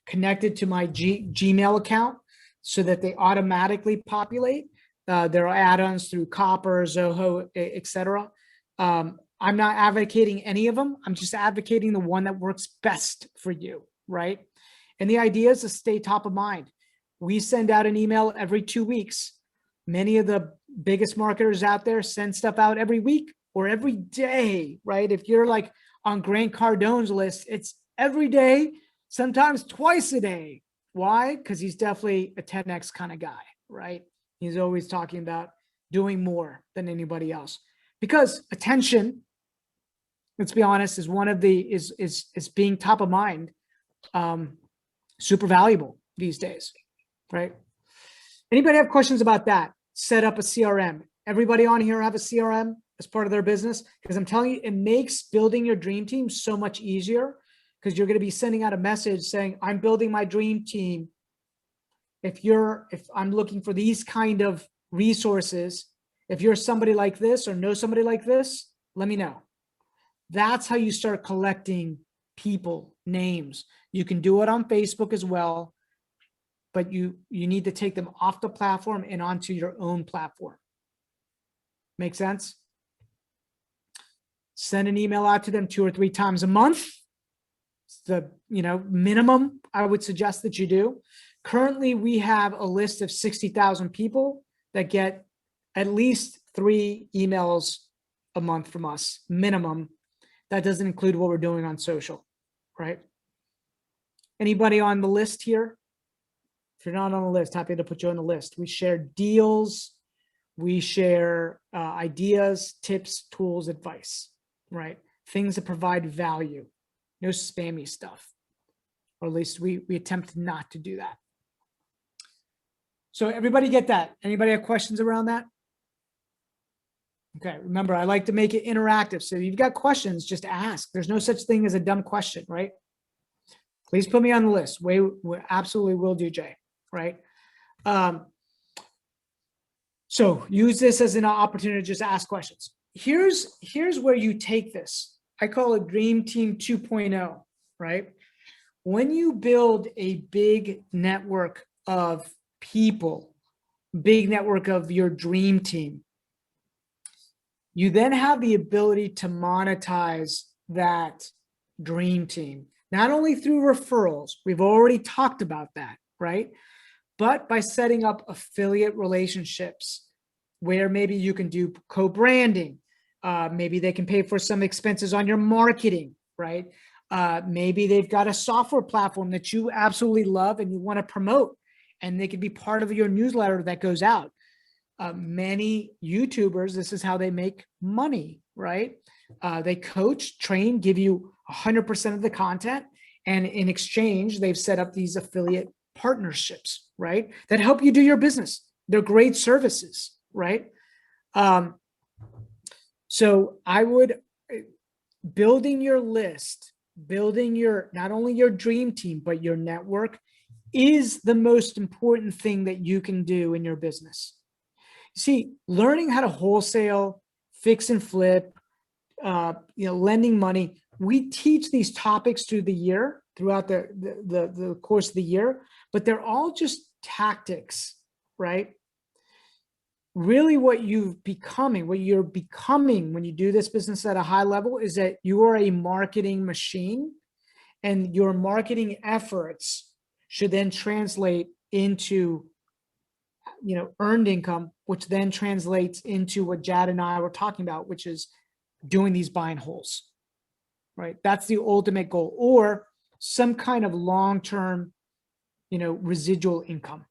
connected to my Gmail account so that they automatically populate. There are add-ons through Copper, Zoho, etc. I'm not advocating any of them. I'm just advocating the one that works best for you, right? And the idea is to stay top of mind. We send out an email every 2 weeks. Many of the biggest marketers out there send stuff out every week or every day, right? If you're like on Grant Cardone's list, it's every day, sometimes twice a day. Why? Because he's definitely a 10X kind of guy, right? He's always talking about doing more than anybody else. Because attention, let's be honest, is one of the is being top of mind, super valuable these days, right? Anybody have questions about that? Set up a CRM. Everybody on here have a CRM as part of their business? Because I'm telling you, it makes building your dream team so much easier, because you're going to be sending out a message saying, I'm building my dream team. If I'm looking for these kind of resources, if you're somebody like this or know somebody like this, let me know. That's how you start collecting people, names. You can do it on Facebook as well, but you need to take them off the platform and onto your own platform. Make sense? Send an email out to them 2 or 3 times a month. It's the minimum I would suggest that you do. Currently, we have a list of 60,000 people that get at least 3 emails a month from us, minimum. That doesn't include what we're doing on social, right? Anybody on the list here? If you're not on the list, happy to put you on the list. We share deals. We share ideas, tips, tools, advice, right? Things that provide value. No spammy stuff. Or at least we attempt not to do that. So everybody get that? Anybody have questions around that? Okay, remember, I like to make it interactive. So if you've got questions, just ask. There's no such thing as a dumb question, right? Please put me on the list. We absolutely will do, Jay, right? So use this as an opportunity to just ask questions. Here's where you take this. I call it Dream Team 2.0, right? When you build a big network of people, big network of your dream team, you then have the ability to monetize that dream team, not only through referrals, we've already talked about that, right? But by setting up affiliate relationships where maybe you can do co-branding, maybe they can pay for some expenses on your marketing, right? Maybe they've got a software platform that you absolutely love and you want to promote, and they could be part of your newsletter that goes out. Many YouTubers, this is how they make money, right? They coach, train, give you 100% of the content, and in exchange, they've set up these affiliate partnerships, right? That help you do your business. They're great services, right? So I would, building your list, building your, not only your dream team, but your network is the most important thing that you can do in your business. See, learning how to wholesale, fix and flip, lending money. We teach these topics through the year, throughout the course of the year, but they're all just tactics, right? Really what you're becoming when you do this business at a high level is that you are a marketing machine, and your marketing efforts should then translate into earned income, which then translates into what Jad and I were talking about, which is doing these buy and holds, right? That's the ultimate goal, or some kind of long-term, residual income.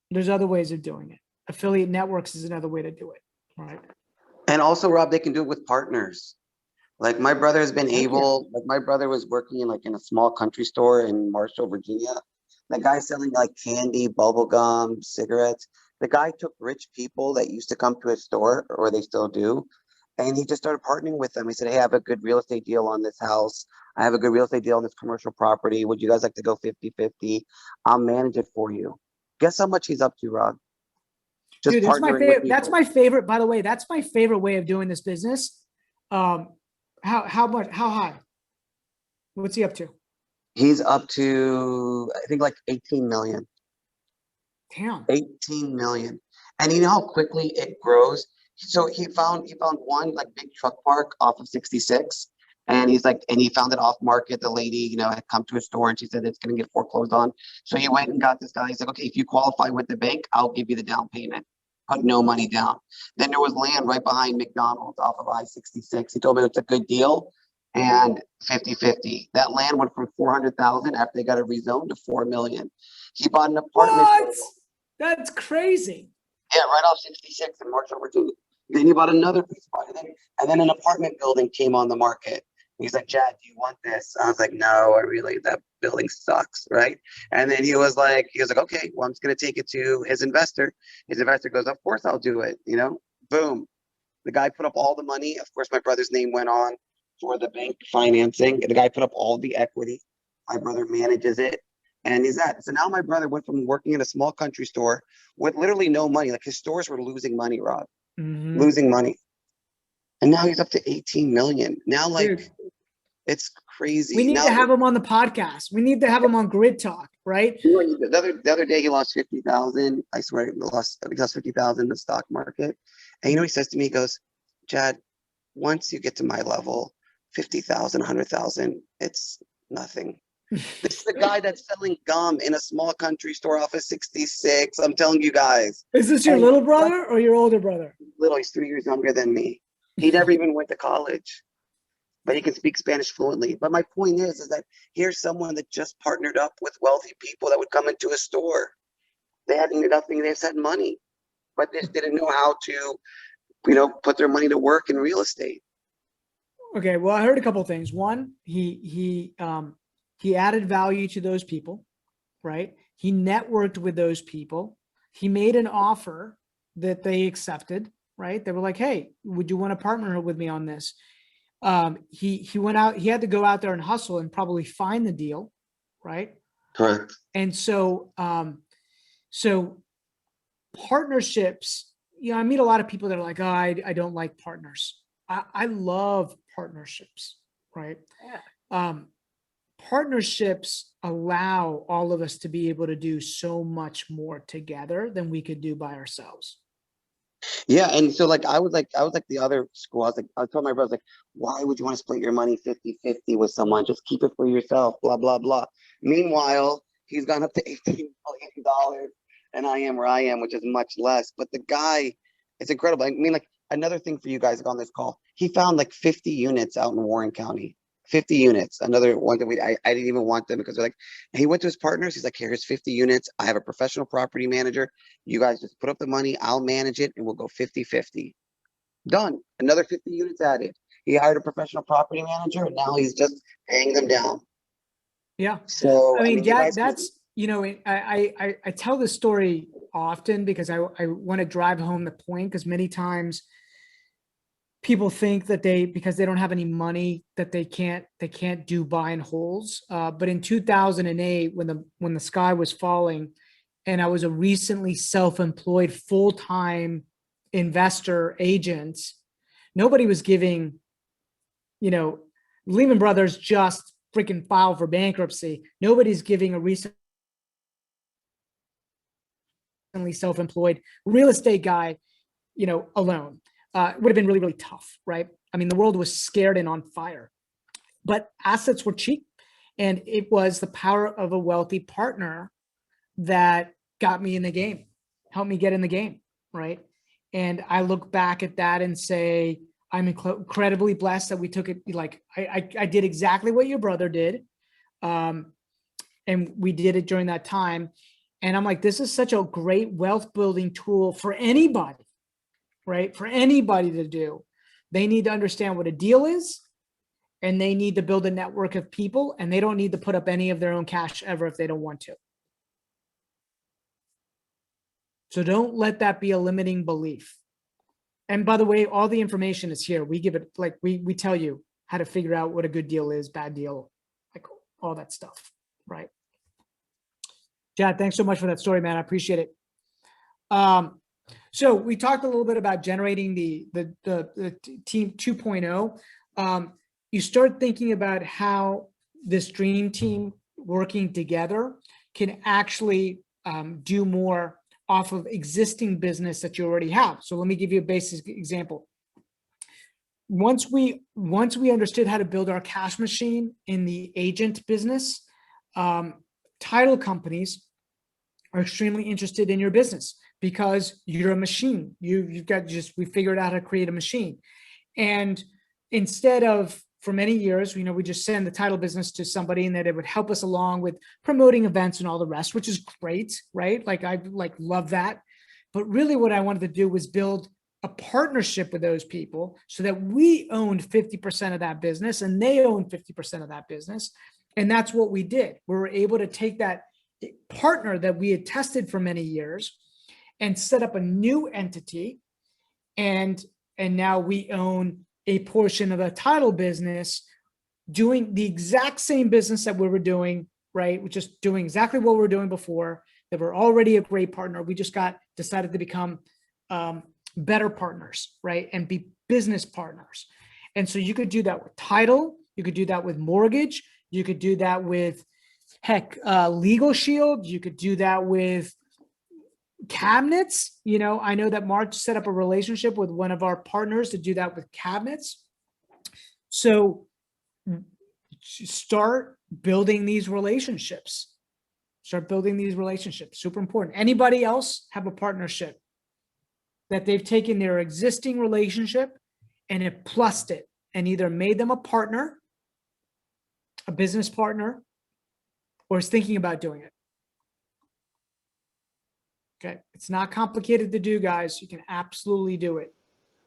There's other ways of doing it. Affiliate networks is another way to do it, right? And also, Rob, they can do it with partners. Like my brother has been able, like my brother was working in a small country store in Marshall, Virginia. The guy selling like candy, bubble gum, cigarettes. The guy took rich people that used to come to his store, or they still do, and he just started partnering with them. He said, hey, I have a good real estate deal on this house. I have a good real estate deal on this commercial property. Would you guys like to go 50-50? I'll manage it for you. Guess how much he's up to, Rob? Just Dude, that's my partnering with favorite. That's people. my favorite. By the way, that's my favorite way of doing this business. How much? How high? What's he up to? He's up to, I think, like 18 million. Damn. 18 million. And you know how quickly it grows? So he found one like big truck park off of 66. And he's like, and he found it off market. The lady, you know, had come to his store and she said it's gonna get foreclosed on. So he went and got this guy. He's like, okay, if you qualify with the bank, I'll give you the down payment. Put no money down. Then there was land right behind McDonald's off of I-66. He told me it's a good deal. And 50-50. That land went from 400,000 after they got it rezoned to 4 million. He bought an apartment. What? That's crazy. Yeah, right off 66 in Marshall, Virginia. Then he bought another piece of it. And then an apartment building came on the market. He's like, Chad, do you want this? I was like, no, that building sucks, right? And then he was like, okay, well, I'm just gonna take it to his investor. His investor goes, of course I'll do it, you know? Boom. The guy put up all the money. Of course, my brother's name went on for the bank financing. The guy put up all the equity. My brother manages it. And he's that. So now my brother went from working in a small country store with literally no money. Like his stores were losing money, Rob. Losing money. And now he's up to 18 million. Now, like, Dude, it's crazy. we need now, to have him on the podcast. We need to have him on Grid Talk, right? The other day he lost 50,000. I swear he lost 50,000 in the stock market. And you know what he says to me? He goes, Chad, once you get to my level, 50,000, 100,000, it's nothing. This is the guy that's selling gum in a small country store off of 66. I'm telling you guys. Is this your And little brother or your older brother? little, he's 3 years younger than me. He never even went to college, but he can speak Spanish fluently. But my point is that here's someone that just partnered up with wealthy people that would come into a store. They had nothing, they just had money, but they just didn't know how to, you know, put their money to work in real estate. Okay, well, I heard a couple of things. One, he added value to those people, right? He networked with those people. He made an offer that they accepted, right? They were like, hey, would you want to partner with me on this? He went out, he had to go out there and hustle and probably find the deal, right? Correct. And so, so partnerships, you know, I meet a lot of people that are like, oh, I don't like partners. I love partnerships, right? Yeah. Partnerships allow all of us to be able to do so much more together than we could do by ourselves. Yeah, and so like I was like the other school. I told my brother, like, why would you want to split your money 50-50 with someone? Just keep it for yourself, blah, blah, blah. Meanwhile, he's gone up to $18 million and I am where I am, which is much less. But the guy, it's incredible. I mean, like another thing for you guys on this call, he found like 50 units out in Warren County. 50 units. Another one that I didn't even want them because they're like, he went to his partners. He's like, here's 50 units. I have a professional property manager. You guys just put up the money. I'll manage it and we'll go 50-50. Done. Another 50 units added. He hired a professional property manager and now he's just paying them down. Yeah. So, I mean, you guys that's, you know, I tell this story often because I want to drive home the point, because many times people think that because they don't have any money that they can't do buy and holds. But in 2008, when the sky was falling and I was a recently self-employed full-time investor agent, nobody was giving, you know, Lehman Brothers just freaking filed for bankruptcy. Nobody's giving a recently self-employed real estate guy, you know, a loan. It would have been really, really tough, right? I mean, the world was scared and on fire, but assets were cheap. And it was the power of a wealthy partner that got me in the game, helped me get in the game, right? And I look back at that and say, I'm incredibly blessed that we took it. Like I did exactly what your brother did. And we did it during that time. And I'm like, this is such a great wealth building tool for anybody, right? For anybody to do. They need to understand what a deal is, and they need to build a network of people, and they don't need to put up any of their own cash ever if they don't want to. So don't let that be a limiting belief. And by the way, all the information is here. We give it, like we tell you how to figure out what a good deal is, bad deal, like all that stuff, right? Chad, thanks so much for that story, man. I appreciate it. So we talked a little bit about generating the team 2.0. You start thinking about how this dream team working together can actually do more off of existing business that you already have. So let me give you a basic example. Once we understood how to build our cash machine in the agent business, title companies are extremely interested in your business because you're a machine. We figured out how to create a machine. And instead of, for many years, we just send the title business to somebody and that it would help us along with promoting events and all the rest, which is great, right? Like I love that. But really what I wanted to do was build a partnership with those people so that we owned 50% of that business and they owned 50% of that business. And that's what we did. We were able to take that partner that we had tested for many years and set up a new entity. And now we own a portion of the title business doing the exact same business that we were doing, right? We're just doing exactly what we were doing before, that we're already a great partner. We just decided to become better partners, right? And be business partners. And so you could do that with title. You could do that with mortgage. You could do that with, Legal Shield. You could do that with cabinets. I know that Mark set up a relationship with one of our partners to do that with cabinets. So start building these relationships. Super important. Anybody else have a partnership that they've taken their existing relationship and have plussed it and either made them a partner, a business partner, or is thinking about doing it? Okay, it's not complicated to do, guys. You can absolutely do it.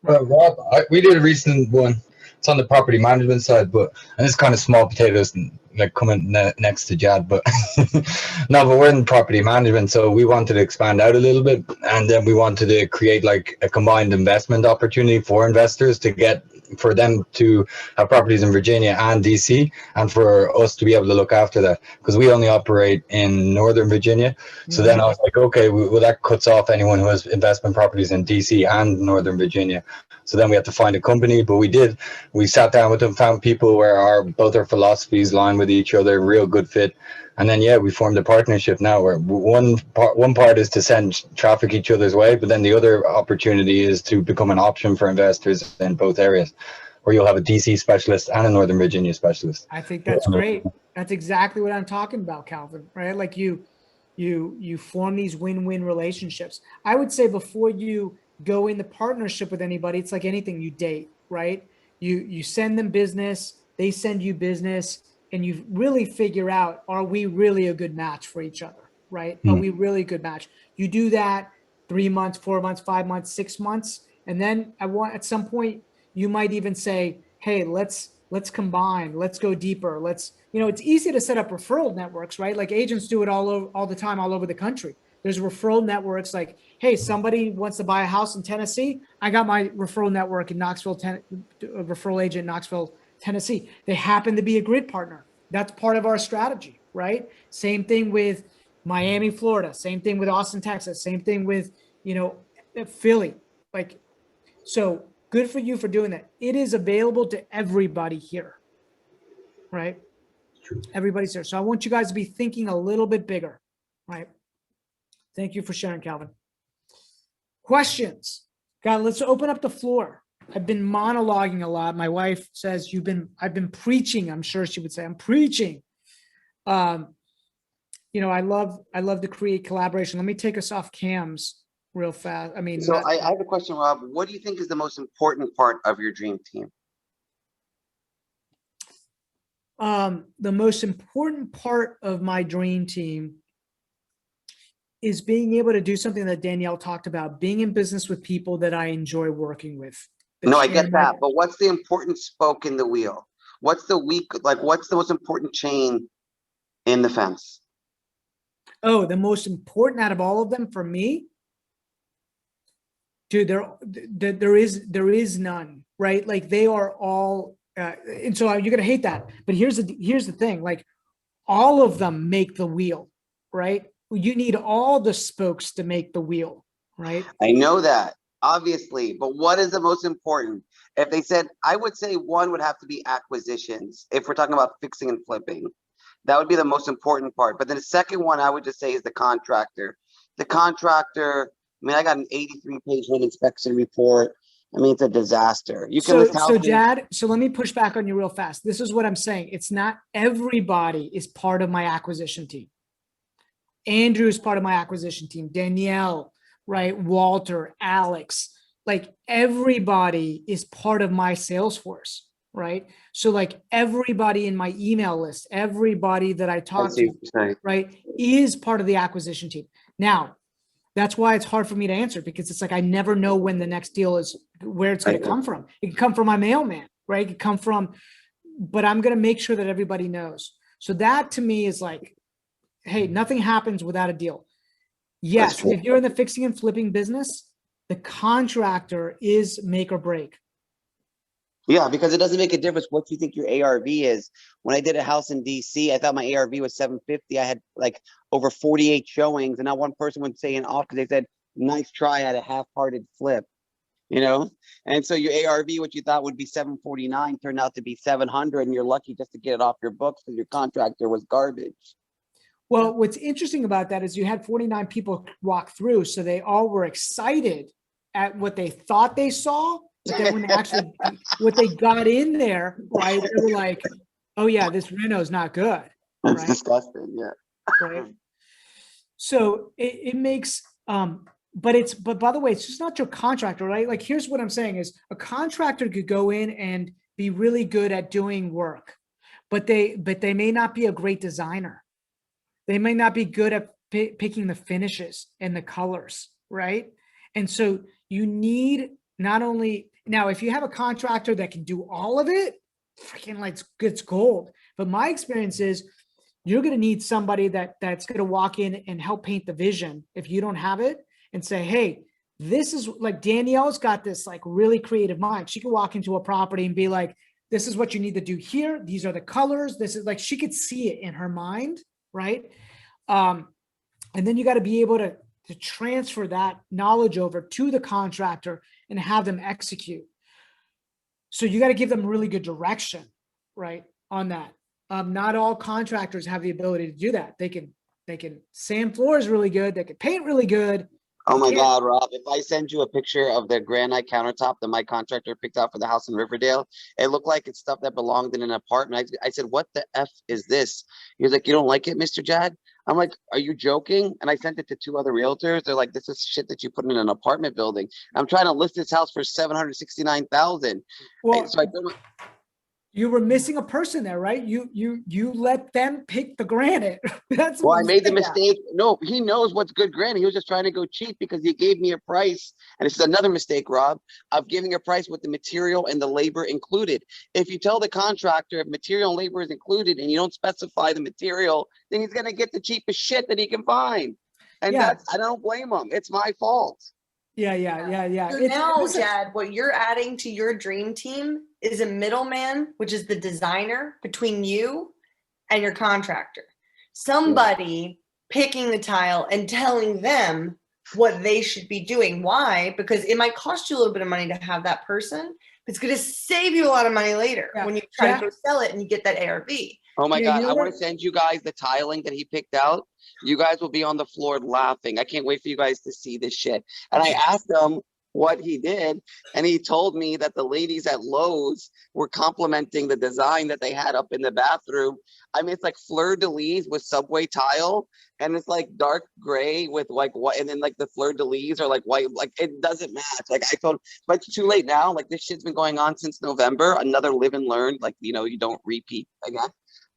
Rob, we did a recent one. It's on the property management side, and it's kind of small potatoes, like coming next to Jad. But no, but we're in property management, so we wanted to expand out a little bit, and then we wanted to create like a combined investment opportunity for investors for them to have properties in Virginia and DC, and for us to be able to look after that, because we only operate in Northern Virginia. So then I was like, okay, well, that cuts off anyone who has investment properties in DC and Northern Virginia. So then we had to find a company, but we sat down with them, found people where both our philosophies line with each other, real good fit. And then, we formed a partnership now where one part is to send traffic each other's way, but then the other opportunity is to become an option for investors in both areas, where you'll have a DC specialist and a Northern Virginia specialist. I think that's great. That's exactly what I'm talking about, Calvin, right? Like you form these win-win relationships. I would say before you go into partnership with anybody, it's like anything you date, right? You send them business, they send you business, and you really figure out, are we really a good match for each other, right? Are we really a good match? You do that 3 months, 4 months, 5 months, 6 months. And then at some point, you might even say, hey, let's combine, let's go deeper. It's easy to set up referral networks, right? Like agents do it all the time, all over the country. There's referral networks like, hey, somebody wants to buy a house in Tennessee. I got my referral network in Knoxville, referral agent in Knoxville, Tennessee. They happen to be a grid partner. That's part of our strategy, right? Same thing with Miami, Florida. Same thing with Austin, Texas. Same thing with, Philly. So good for you for doing that. It is available to everybody here, right? True. Everybody's there. So I want you guys to be thinking a little bit bigger, right? Thank you for sharing, Calvin. Questions? God, let's open up the floor. I've been monologuing a lot. My wife says I've been preaching. I'm sure she would say I'm preaching. I love to create collaboration. Let me take us off cams real fast. I have a question, Rob. What do you think is the most important part of your dream team? The most important part of my dream team is being able to do something that Danielle talked about, being in business with people that I enjoy working with. No, I get that. But what's the important spoke in the wheel? What's the most important chain in the fence? Oh, the most important out of all of them for me? Dude, there is none, right? Like they are all, and so you're gonna hate that. But here's the thing, like all of them make the wheel, right? You need all the spokes to make the wheel, right? I know that. obviously, but what is the most important? If they said, I would say one would have to be acquisitions. If we're talking about fixing and flipping, that would be the most important part. But then the second one I would just say is the contractor. The contractor, I mean, I got an 83-page home inspection report. I mean, it's a disaster. You can list So houses. Jad, so let me push back on you real fast. This is what I'm saying. It's not everybody is part of my acquisition team. Andrew is part of my acquisition team. Danielle, right? Walter, Alex, like everybody is part of my sales force, right? So like everybody in my email list, everybody that I talk see to, what you're saying. right, is part of the acquisition team. Now, that's why it's hard for me to answer, because it's like I never know when the next deal is, where it's going to come from. It can come from my mailman, right? It can come from, but I'm going to make sure that everybody knows. So that to me is like, hey, nothing happens without a deal. Yes, true. if you're in the fixing and flipping business, the contractor is make or break. Yeah, because it doesn't make a difference what you think your ARV is. When I did a house in DC, I thought my ARV was 750. I had like over 48 showings, and not one person would say an off because they said, nice try at a half-hearted flip, you know? And so your ARV, what you thought would be 749, turned out to be 700, and you're lucky just to get it off your books because your contractor was garbage. Well, what's interesting about that is you had 49 people walk through, so they all were excited at what they thought they saw, but then when they actually, what they got in there, right, they were like, oh yeah, this reno's not good. That's right? disgusting, yeah. Right. So it makes, but by the way, it's just not your contractor, right? Like, here's what I'm saying is a contractor could go in and be really good at doing work, but they may not be a great designer. They may not be good at picking the finishes and the colors, right? And so you need not only, now, if you have a contractor that can do all of it, freaking like it's gold. But my experience is you're going to need somebody that's going to walk in and help paint the vision if you don't have it, and say, hey, this is like Danielle's got this like really creative mind. She can walk into a property and be like, this is what you need to do here. These are the colors. This is like, she could see it in her mind. Right. And then you got to be able to transfer that knowledge over to the contractor and have them execute. So you got to give them really good direction, right, on that. Not all contractors have the ability to do that. They can sand floors really good. They can paint really good. Oh my God, Rob, if I send you a picture of the granite countertop that my contractor picked out for the house in Riverdale, it looked like it's stuff that belonged in an apartment. I said, what the F is this? He was like, you don't like it, Mr. Jad? I'm like, are you joking? And I sent it to 2 other realtors. They're like, this is shit that you put in an apartment building. I'm trying to list this house for $769,000. Well, so I told you were missing a person there, right? You let them pick the granite. That's well, I made the mistake. No, he knows what's good granite. He was just trying to go cheap because he gave me a price. And this is another mistake, Rob, of giving a price with the material and the labor included. If you tell the contractor if material and labor is included and you don't specify the material, then he's going to get the cheapest shit that he can find. And I don't blame him. It's my fault. Yeah. So now, Jad, what you're adding to your dream team is a middleman, which is the designer between you and your contractor. Somebody picking the tile and telling them what they should be doing. Why? Because it might cost you a little bit of money to have that person. It's going to save you a lot of money later when you try to go sell it and you get that ARV. Oh my God, I want to send you guys the tiling that he picked out. You guys will be on the floor laughing. I can't wait for you guys to see this shit. And I asked him what he did, and he told me that the ladies at Lowe's were complimenting the design that they had up in the bathroom. I mean, it's like fleur-de-lis with subway tile, and it's like dark gray with like white, and then like the fleur-de-lis are like white. Like, it doesn't match. Like, I told him, but it's too late now. Like, this shit's been going on since November. Another live and learn. Like, you know, you don't repeat again.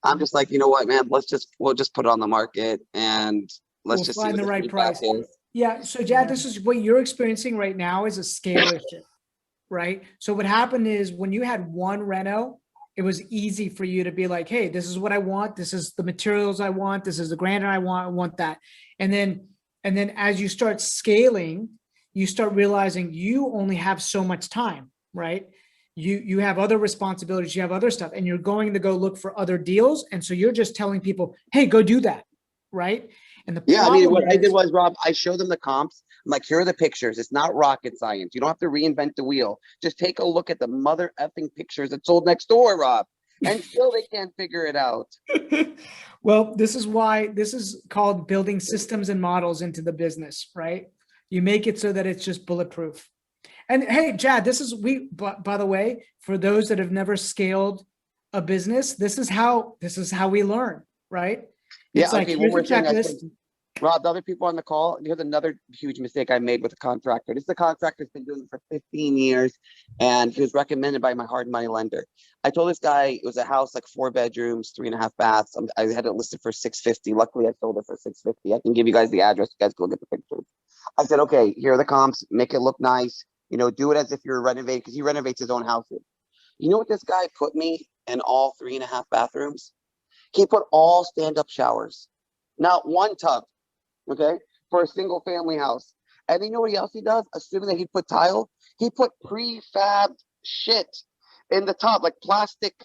I'm just like, you know what, man, we'll just put it on the market and let's just find see the right price. Yeah. So Jad, this is what you're experiencing right now is a scale issue, right? So what happened is when you had one reno, it was easy for you to be like, hey, this is what I want. This is the materials I want. This is the granite I want that. And then as you start scaling, you start realizing you only have so much time, right? You have other responsibilities, you have other stuff, and you're going to go look for other deals. And so you're just telling people, hey, go do that. Right. And the I mean, what I did was, Rob, I showed them the comps. I'm like, here are the pictures. It's not rocket science. You don't have to reinvent the wheel. Just take a look at the mother effing pictures that sold next door, Rob. And still they can't figure it out. Well, this is why this is called building systems and models into the business, right? You make it so that it's just bulletproof. And hey, Jad, by the way, for those that have never scaled a business, this is how we learn, right? Yeah, It's like, okay, here's one a more thing. checklist. Rob, the other people on the call, here's another huge mistake I made with a contractor. This is a contractor that's been doing it for 15 years, and he was recommended by my hard money lender. I told this guy it was a house, like 4 bedrooms, 3.5 baths. I had it listed for 650. Luckily, I sold it for 650. I can give you guys the address. You guys can look at the pictures. I said, okay, here are the comps. Make it look nice. You know, do it as if you're renovating, because he renovates his own houses. You know what this guy put me in all 3.5 bathrooms? He put all stand-up showers, not one tub. Okay, for a single family house. And you know what else he does? Assuming that he put tile, he put prefabbed shit in the tub, like plastic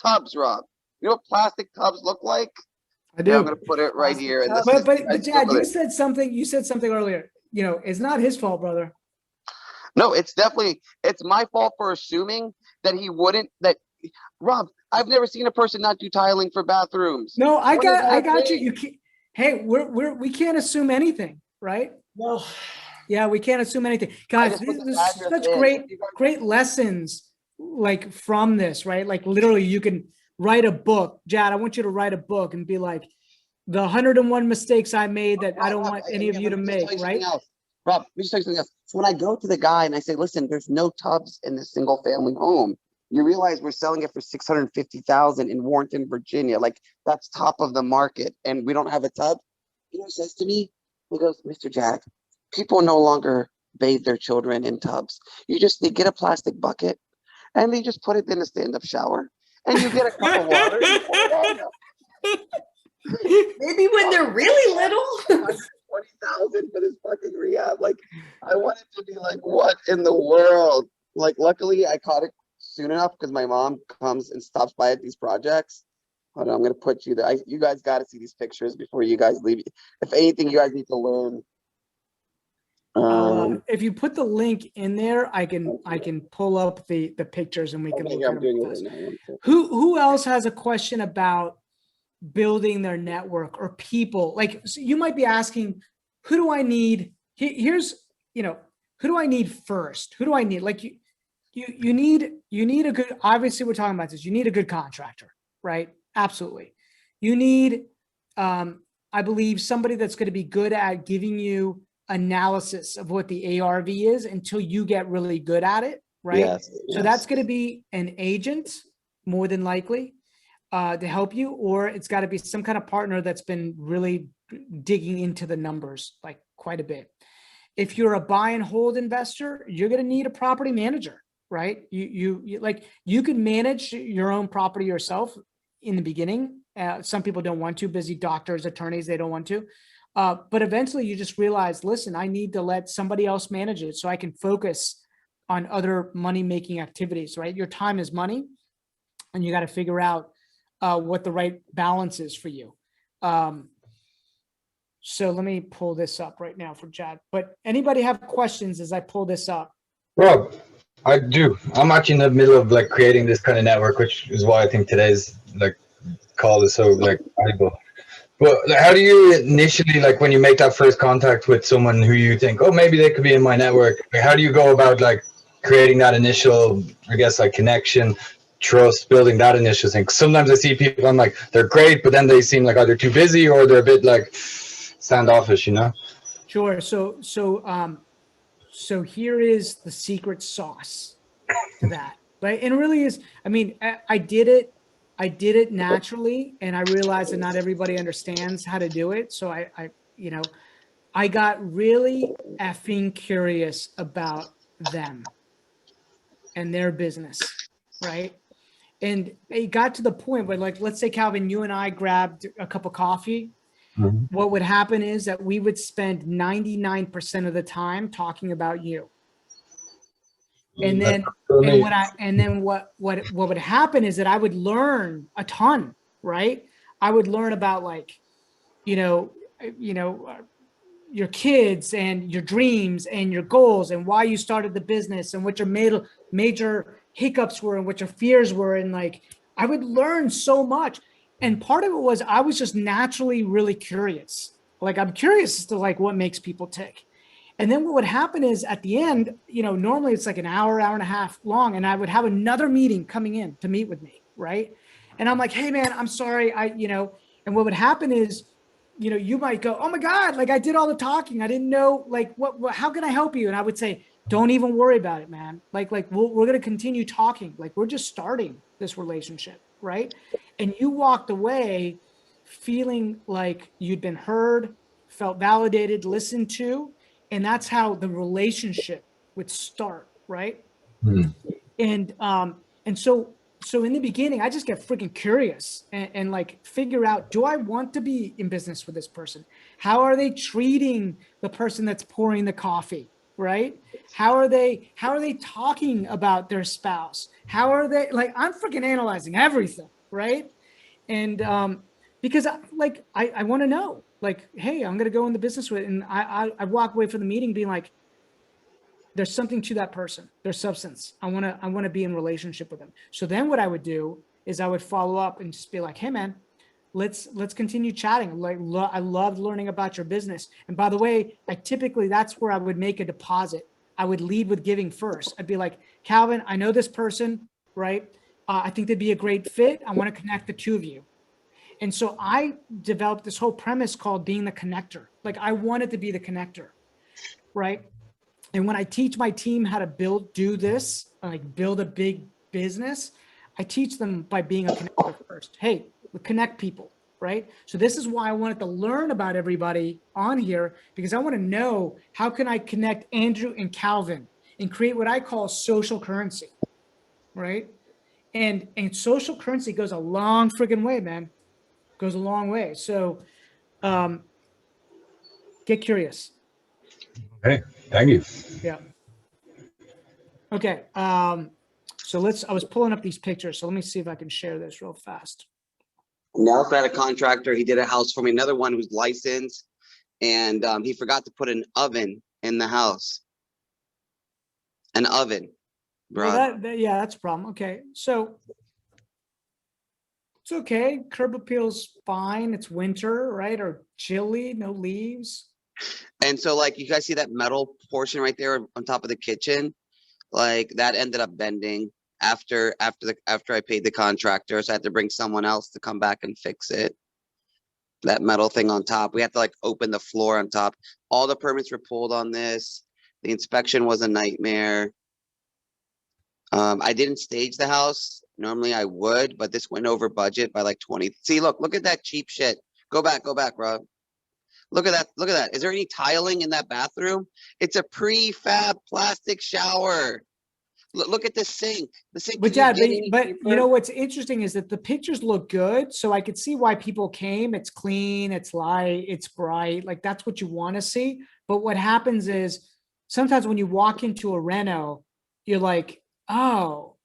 tubs, Rob. You know what plastic tubs look like? I Here, I'm do. gonna put it right here. And But Jad, you said something earlier. You know, it's not his fault, brother. No, it's my fault for assuming that he wouldn't. Rob, I've never seen a person not do tiling for bathrooms. No, I got you. You can't. Hey, we can't assume anything, right? Well, yeah, we can't assume anything, guys. There's such great lessons like from this, right? Like literally, you can write a book. Jad, I want you to write a book and be like, the 101 mistakes I made that I don't want any of you to make, right? Rob, let me just tell you something else. So when I go to the guy and I say, listen, there's no tubs in this single family home, you realize we're selling it for $650,000 in Warrenton, Virginia. Like that's top of the market, and we don't have a tub. You know what he says to me? He goes, Mr. Jack, people no longer bathe their children in tubs. They get a plastic bucket and they just put it in a stand-up shower, and you get a cup of water and you pour it on them. Maybe when they're really little. 20,000 for this fucking rehab. Like, I wanted to be like, what in the world? Like, luckily I caught it soon enough because my mom comes and stops by at these projects. Hold on, I'm gonna put you there. You guys got to see these pictures before you guys leave. If anything, you guys need to learn. If you put the link in there, I can pull up the pictures and we can look at them. Who else has a question about building their network or people? Like, so you might be asking, who do I need? Here's, who do I need first? Who do I need? Like you need a good, obviously we're talking about this. You need a good contractor, right? Absolutely. You need, I believe, somebody that's going to be good at giving you analysis of what the ARV is until you get really good at it, right? Yes. So that's going to be an agent more than likely to help you, or it's got to be some kind of partner that's been really digging into the numbers like quite a bit. If you're a buy and hold investor, you're going to need a property manager, right? You can manage your own property yourself in the beginning. Some people don't want to, busy doctors, attorneys, they don't want to. But eventually you just realize, listen, I need to let somebody else manage it so I can focus on other money-making activities, right? Your time is money, and you got to figure out what the right balance is for you. So let me pull this up right now for Jad. But anybody have questions as I pull this up? Rob, I do. I'm actually in the middle of like creating this kind of network, which is why I think today's like call is so like valuable. Well, how do you initially, like when you make that first contact with someone who you think, oh, maybe they could be in my network, how do you go about like creating that initial, I guess, like connection, trust, building that initial thing? 'Cause sometimes I see people, I'm like, they're great, but then they seem like either too busy or they're a bit like standoffish, you know? Sure. So here is the secret sauce to that, right? And it really is, I mean, I did it naturally, and I realized that not everybody understands how to do it. So I got really effing curious about them and their business, right? And it got to the point where, like, let's say, Calvin, you and I grabbed a cup of coffee. Mm-hmm. What would happen is that we would spend 99% of the time talking about you. And then, what would happen is that I would learn a ton, right? I would learn about like, your kids and your dreams and your goals and why you started the business and what your major hiccups were and what your fears were. And like, I would learn so much. And part of it was I was just naturally really curious. Like, I'm curious as to like what makes people tick. And then what would happen is at the end, you know, normally it's like an hour and a half long, and I would have another meeting coming in to meet with me, right? And I'm like, hey man, I'm sorry, and what would happen is, you know, you might go, oh my God, like I did all the talking. I didn't know, like, how can I help you? And I would say, don't even worry about it, man. Like we're going to continue talking. Like, we're just starting this relationship, right? And you walked away feeling like you'd been heard, felt validated, listened to. And that's how the relationship would start, right? And so in the beginning, I just get freaking curious and like figure out, do I want to be in business with this person? How are they treating the person that's pouring the coffee, right? How are they talking about their spouse? How are they, like, I'm freaking analyzing everything, right? And because I want to know, like, hey, I'm going to go in the business with it. And I walk away from the meeting being like, there's something to that person. There's substance. I want to be in relationship with them. So then what I would do is I would follow up and just be like, hey man, let's continue chatting. Like, I loved learning about your business. And by the way, that's where I would make a deposit. I would lead with giving first. I'd be like, Calvin, I know this person, right? I think they'd be a great fit. I want to connect the two of you. And so I developed this whole premise called being the connector. Like, I wanted to be the connector, right? And when I teach my team how to do this, like build a big business, I teach them by being a connector first. Hey, connect people, right? So this is why I wanted to learn about everybody on here, because I want to know, how can I connect Andrew and Calvin and create what I call social currency, right? And social currency goes a long friggin' way, man. Goes a long way. So get curious. Hey, thank you. Yeah. Okay. So I was pulling up these pictures. So let me see if I can share this real fast. Now, also had a contractor. He did a house for me. Another one who's licensed, and he forgot to put an oven in the house. An oven, bro. Well, yeah, that's a problem. Okay. So it's okay. Curb appeal's fine. It's winter, right? Or chilly, no leaves. And so, like, you guys see that metal portion right there on top of the kitchen? Like, that ended up bending after I paid the contractor. So I had to bring someone else to come back and fix it. That metal thing on top. We had to like open the floor on top. All the permits were pulled on this. The inspection was a nightmare. I didn't stage the house. Normally I would, but this went over budget by like 20. See, look at that cheap shit. Go back, Rob. Look at that. Look at that. Is there any tiling in that bathroom? It's a prefab plastic shower. Look at the sink. The sink. But yeah, but you know what's interesting is that the pictures look good, so I could see why people came. It's clean, it's light, it's bright. Like, that's what you want to see. But what happens is sometimes when you walk into a reno, you're like, oh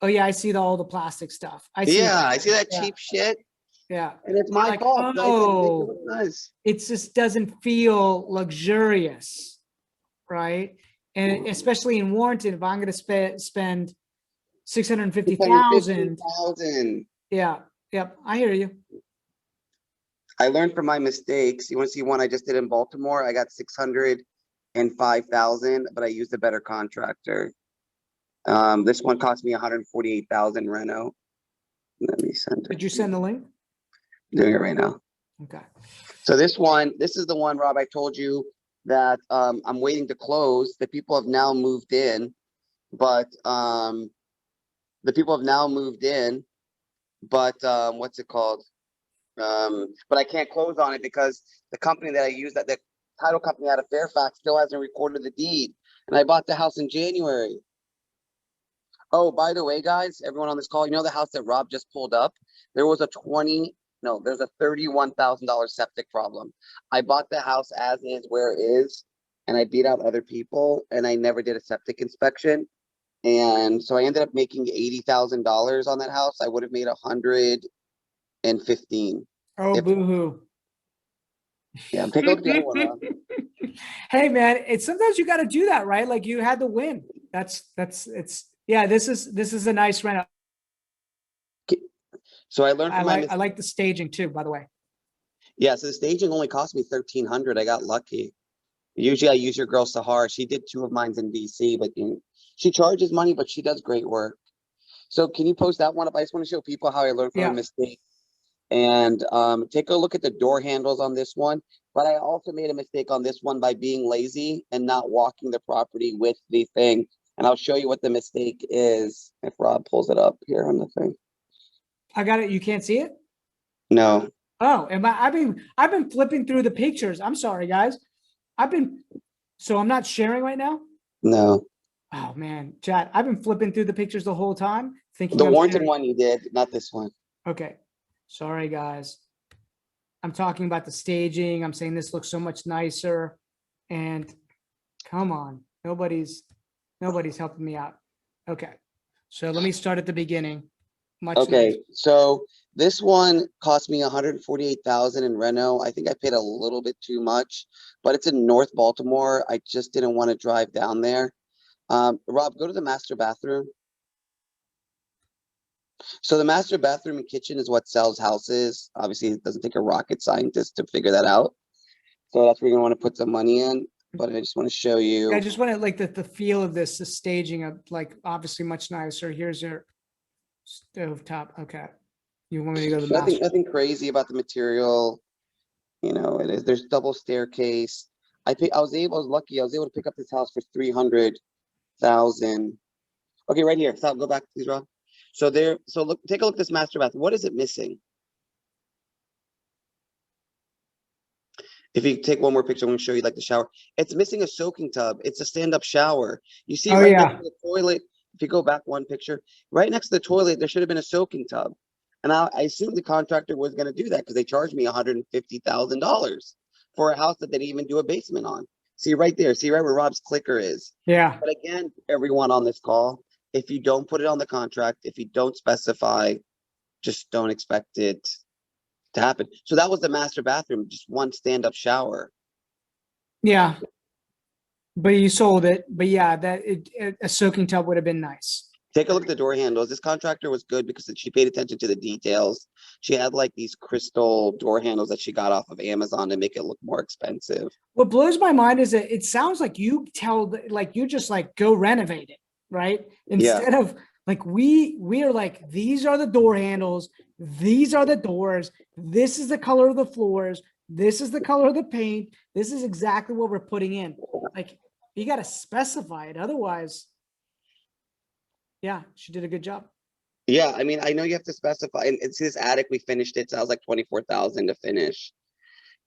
yeah, I see all the plastic stuff. I see that cheap shit. Yeah. And it's my fault. Oh, it just doesn't feel luxurious, right? And especially in Warrenton, if I'm going to spend 650,000. Yeah. Yep. I hear you. I learned from my mistakes. You want to see one I just did in Baltimore? I got 605,000, but I used a better contractor. This one cost me 148,000 reno. Let me send it. Did you send the link? I'm doing it right now. Okay. So this is the one, Rob, I told you that I'm waiting to close. The people have now moved in, but what's it called? But I can't close on it because the company that I use, that the title company out of Fairfax, still hasn't recorded the deed. And I bought the house in January. Oh, by the way, guys, everyone on this call, you know the house that Rob just pulled up? There was there's a $31,000 septic problem. I bought the house as is, where it is, and I beat out other people, and I never did a septic inspection. And so I ended up making $80,000 on that house. I would have made 115. Oh, boo-hoo. Yeah, take a look at the other one, Rob. Hey man, it's sometimes you got to do that, right? Like you had to win. Yeah, this is a nice rent. So I learned from my I like the staging too, by the way. Yeah, so the staging only cost me 1,300. I got lucky. Usually I use your girl Sahara. She did 2 of mine in DC, but she charges money, but she does great work. So can you post that one up? I just want to show people how I learned from a Yeah. mistake. And take a look at the door handles on this one. But I also made a mistake on this one by being lazy and not walking the property with the thing. And I'll show you what the mistake is if Rob pulls it up here on the thing. I got it. You can't see it? No. Oh, I've been flipping through the pictures. I'm sorry, guys. So I'm not sharing right now. No. Oh man, chat. I've been flipping through the pictures the whole time, thinking The I'm Warrington sharing. one you did, not this one. Okay. Sorry, guys. I'm talking about the staging. I'm saying this looks so much nicer. And come on, nobody's helping me out. Okay. So let me start at the beginning. Much Okay, nicer. so this one cost me 148,000 in Reno. I think I paid a little bit too much, but it's in North Baltimore. I just didn't want to drive down there. Rob, go to the master bathroom. So the master bathroom and kitchen is what sells houses. Obviously, it doesn't take a rocket scientist to figure that out. So that's where you're gonna want to put some money in. But I just want to show you. I just want to like the feel of this, the staging of like obviously much nicer. Here's your stove top. Okay. You want me to go to the master? Nothing crazy about the material. You know, there's double staircase. I was lucky. I was able to pick up this house for 300,000. Okay, right here. Stop. Go back, please, Rob. So look, take a look at this master bath. What is it missing? If you take one more picture, I'm going to show you like the shower. It's missing a soaking tub. It's a stand-up shower. You see right next to the toilet. If you go back one picture, right next to the toilet, there should have been a soaking tub. And I assumed the contractor was going to do that because they charged me $150,000 for a house that they didn't even do a basement on. See right there. See right where Rob's clicker is. Yeah. But again, everyone on this call, if you don't put it on the contract, if you don't specify, just don't expect it to happen. So that was the master bathroom, just one stand-up shower. Yeah. But you sold it. But yeah, a soaking tub would have been nice. Take a look at the door handles. This contractor was good because she paid attention to the details. She had like these crystal door handles that she got off of Amazon to make it look more expensive. What blows my mind is that it sounds like you you just like go renovate it, right? Instead of like we are like, these are the door handles, these are the doors, this is the color of the floors, this is the color of the paint, this is exactly what we're putting in. Like you got to specify it, otherwise. Yeah, she did a good job. Yeah, I mean, I know you have to specify, and it's this attic. We finished it, so I was like 24,000 to finish.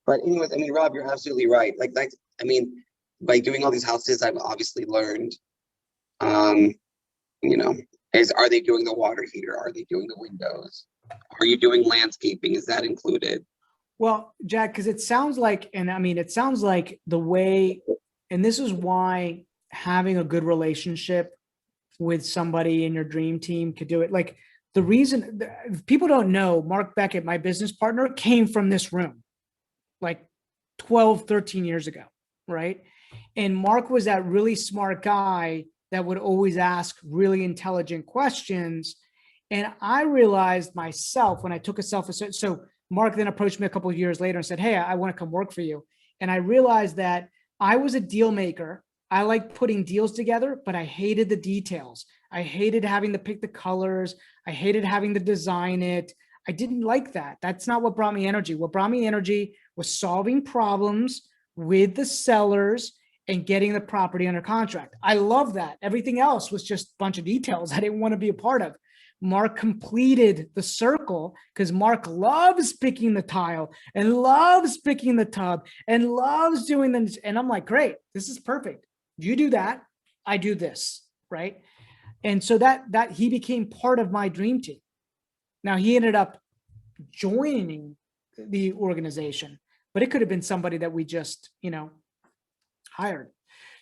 But anyways, I mean, Rob, you're absolutely right. I mean, by doing all these houses, I've obviously learned. You know, are they doing the water heater? Are they doing the windows? Are you doing landscaping? Is that included? Well, Jack, because it sounds like, and I mean, it sounds like the way, and this is why having a good relationship with somebody in your dream team could do it. Like the reason people don't know, Mark Beckett, my business partner, came from this room like 12, 13 years ago, right? And Mark was that really smart guy that would always ask really intelligent questions. And I realized myself when I took a self-assessment, so Mark then approached me a couple of years later and said, hey, I want to come work for you. And I realized that I was a deal maker. I like putting deals together, but I hated the details. I hated having to pick the colors. I hated having to design it. I didn't like that. That's not what brought me energy. What brought me energy was solving problems with the sellers and getting the property under contract. I love that. Everything else was just a bunch of details I didn't want to be a part of. Mark completed the circle because Mark loves picking the tile and loves picking the tub and loves doing this. And I'm like, great, this is perfect. You do that, I do this, right? And so that he became part of my dream team. Now he ended up joining the organization, but it could have been somebody that we just, hired.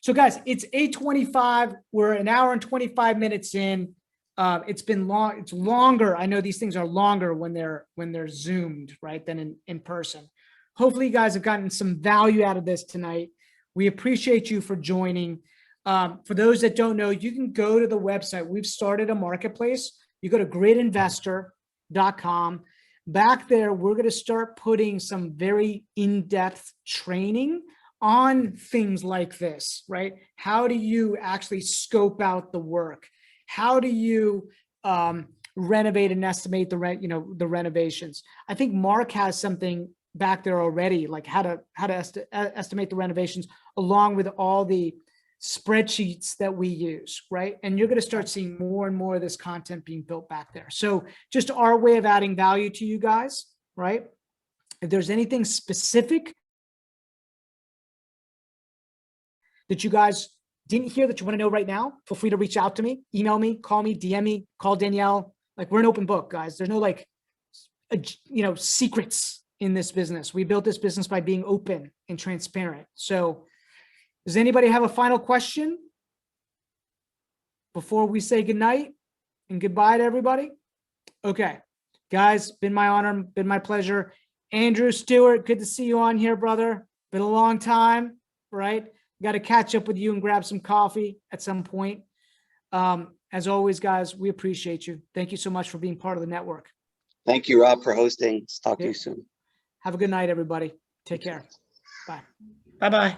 So guys, it's 8:25. We're an hour and 25 minutes in. It's been long. It's longer. I know these things are longer when they're zoomed, right, than in person. Hopefully you guys have gotten some value out of this tonight. We appreciate you for joining. For those that don't know, you can go to the website. We've started a marketplace. You go to gridinvestor.com. Back there, we're going to start putting some very in-depth training on things like this, right? How do you actually scope out the work? How do you renovate and estimate the rent, the renovations? I think Mark has something back there already, like how to estimate the renovations along with all the spreadsheets that we use, right? And you're going to start seeing more and more of this content being built back there. So just our way of adding value to you guys, right? If there's anything specific that you guys didn't hear that you want to know right now, feel free to reach out to me, email me, call me, DM me, call Danielle. Like, we're an open book, guys. There's no like, secrets in this business. We built this business by being open and transparent. So does anybody have a final question before we say goodnight and goodbye to everybody? Okay, guys, been my honor, been my pleasure. Andrew Stewart, good to see you on here, brother. Been a long time, right? Got to catch up with you and grab some coffee at some point. As always, guys, we appreciate you. Thank you so much for being part of the network. Thank you, Rob, for hosting. Talk to you soon. Have a good night, everybody. Take care. Bye. Bye-bye.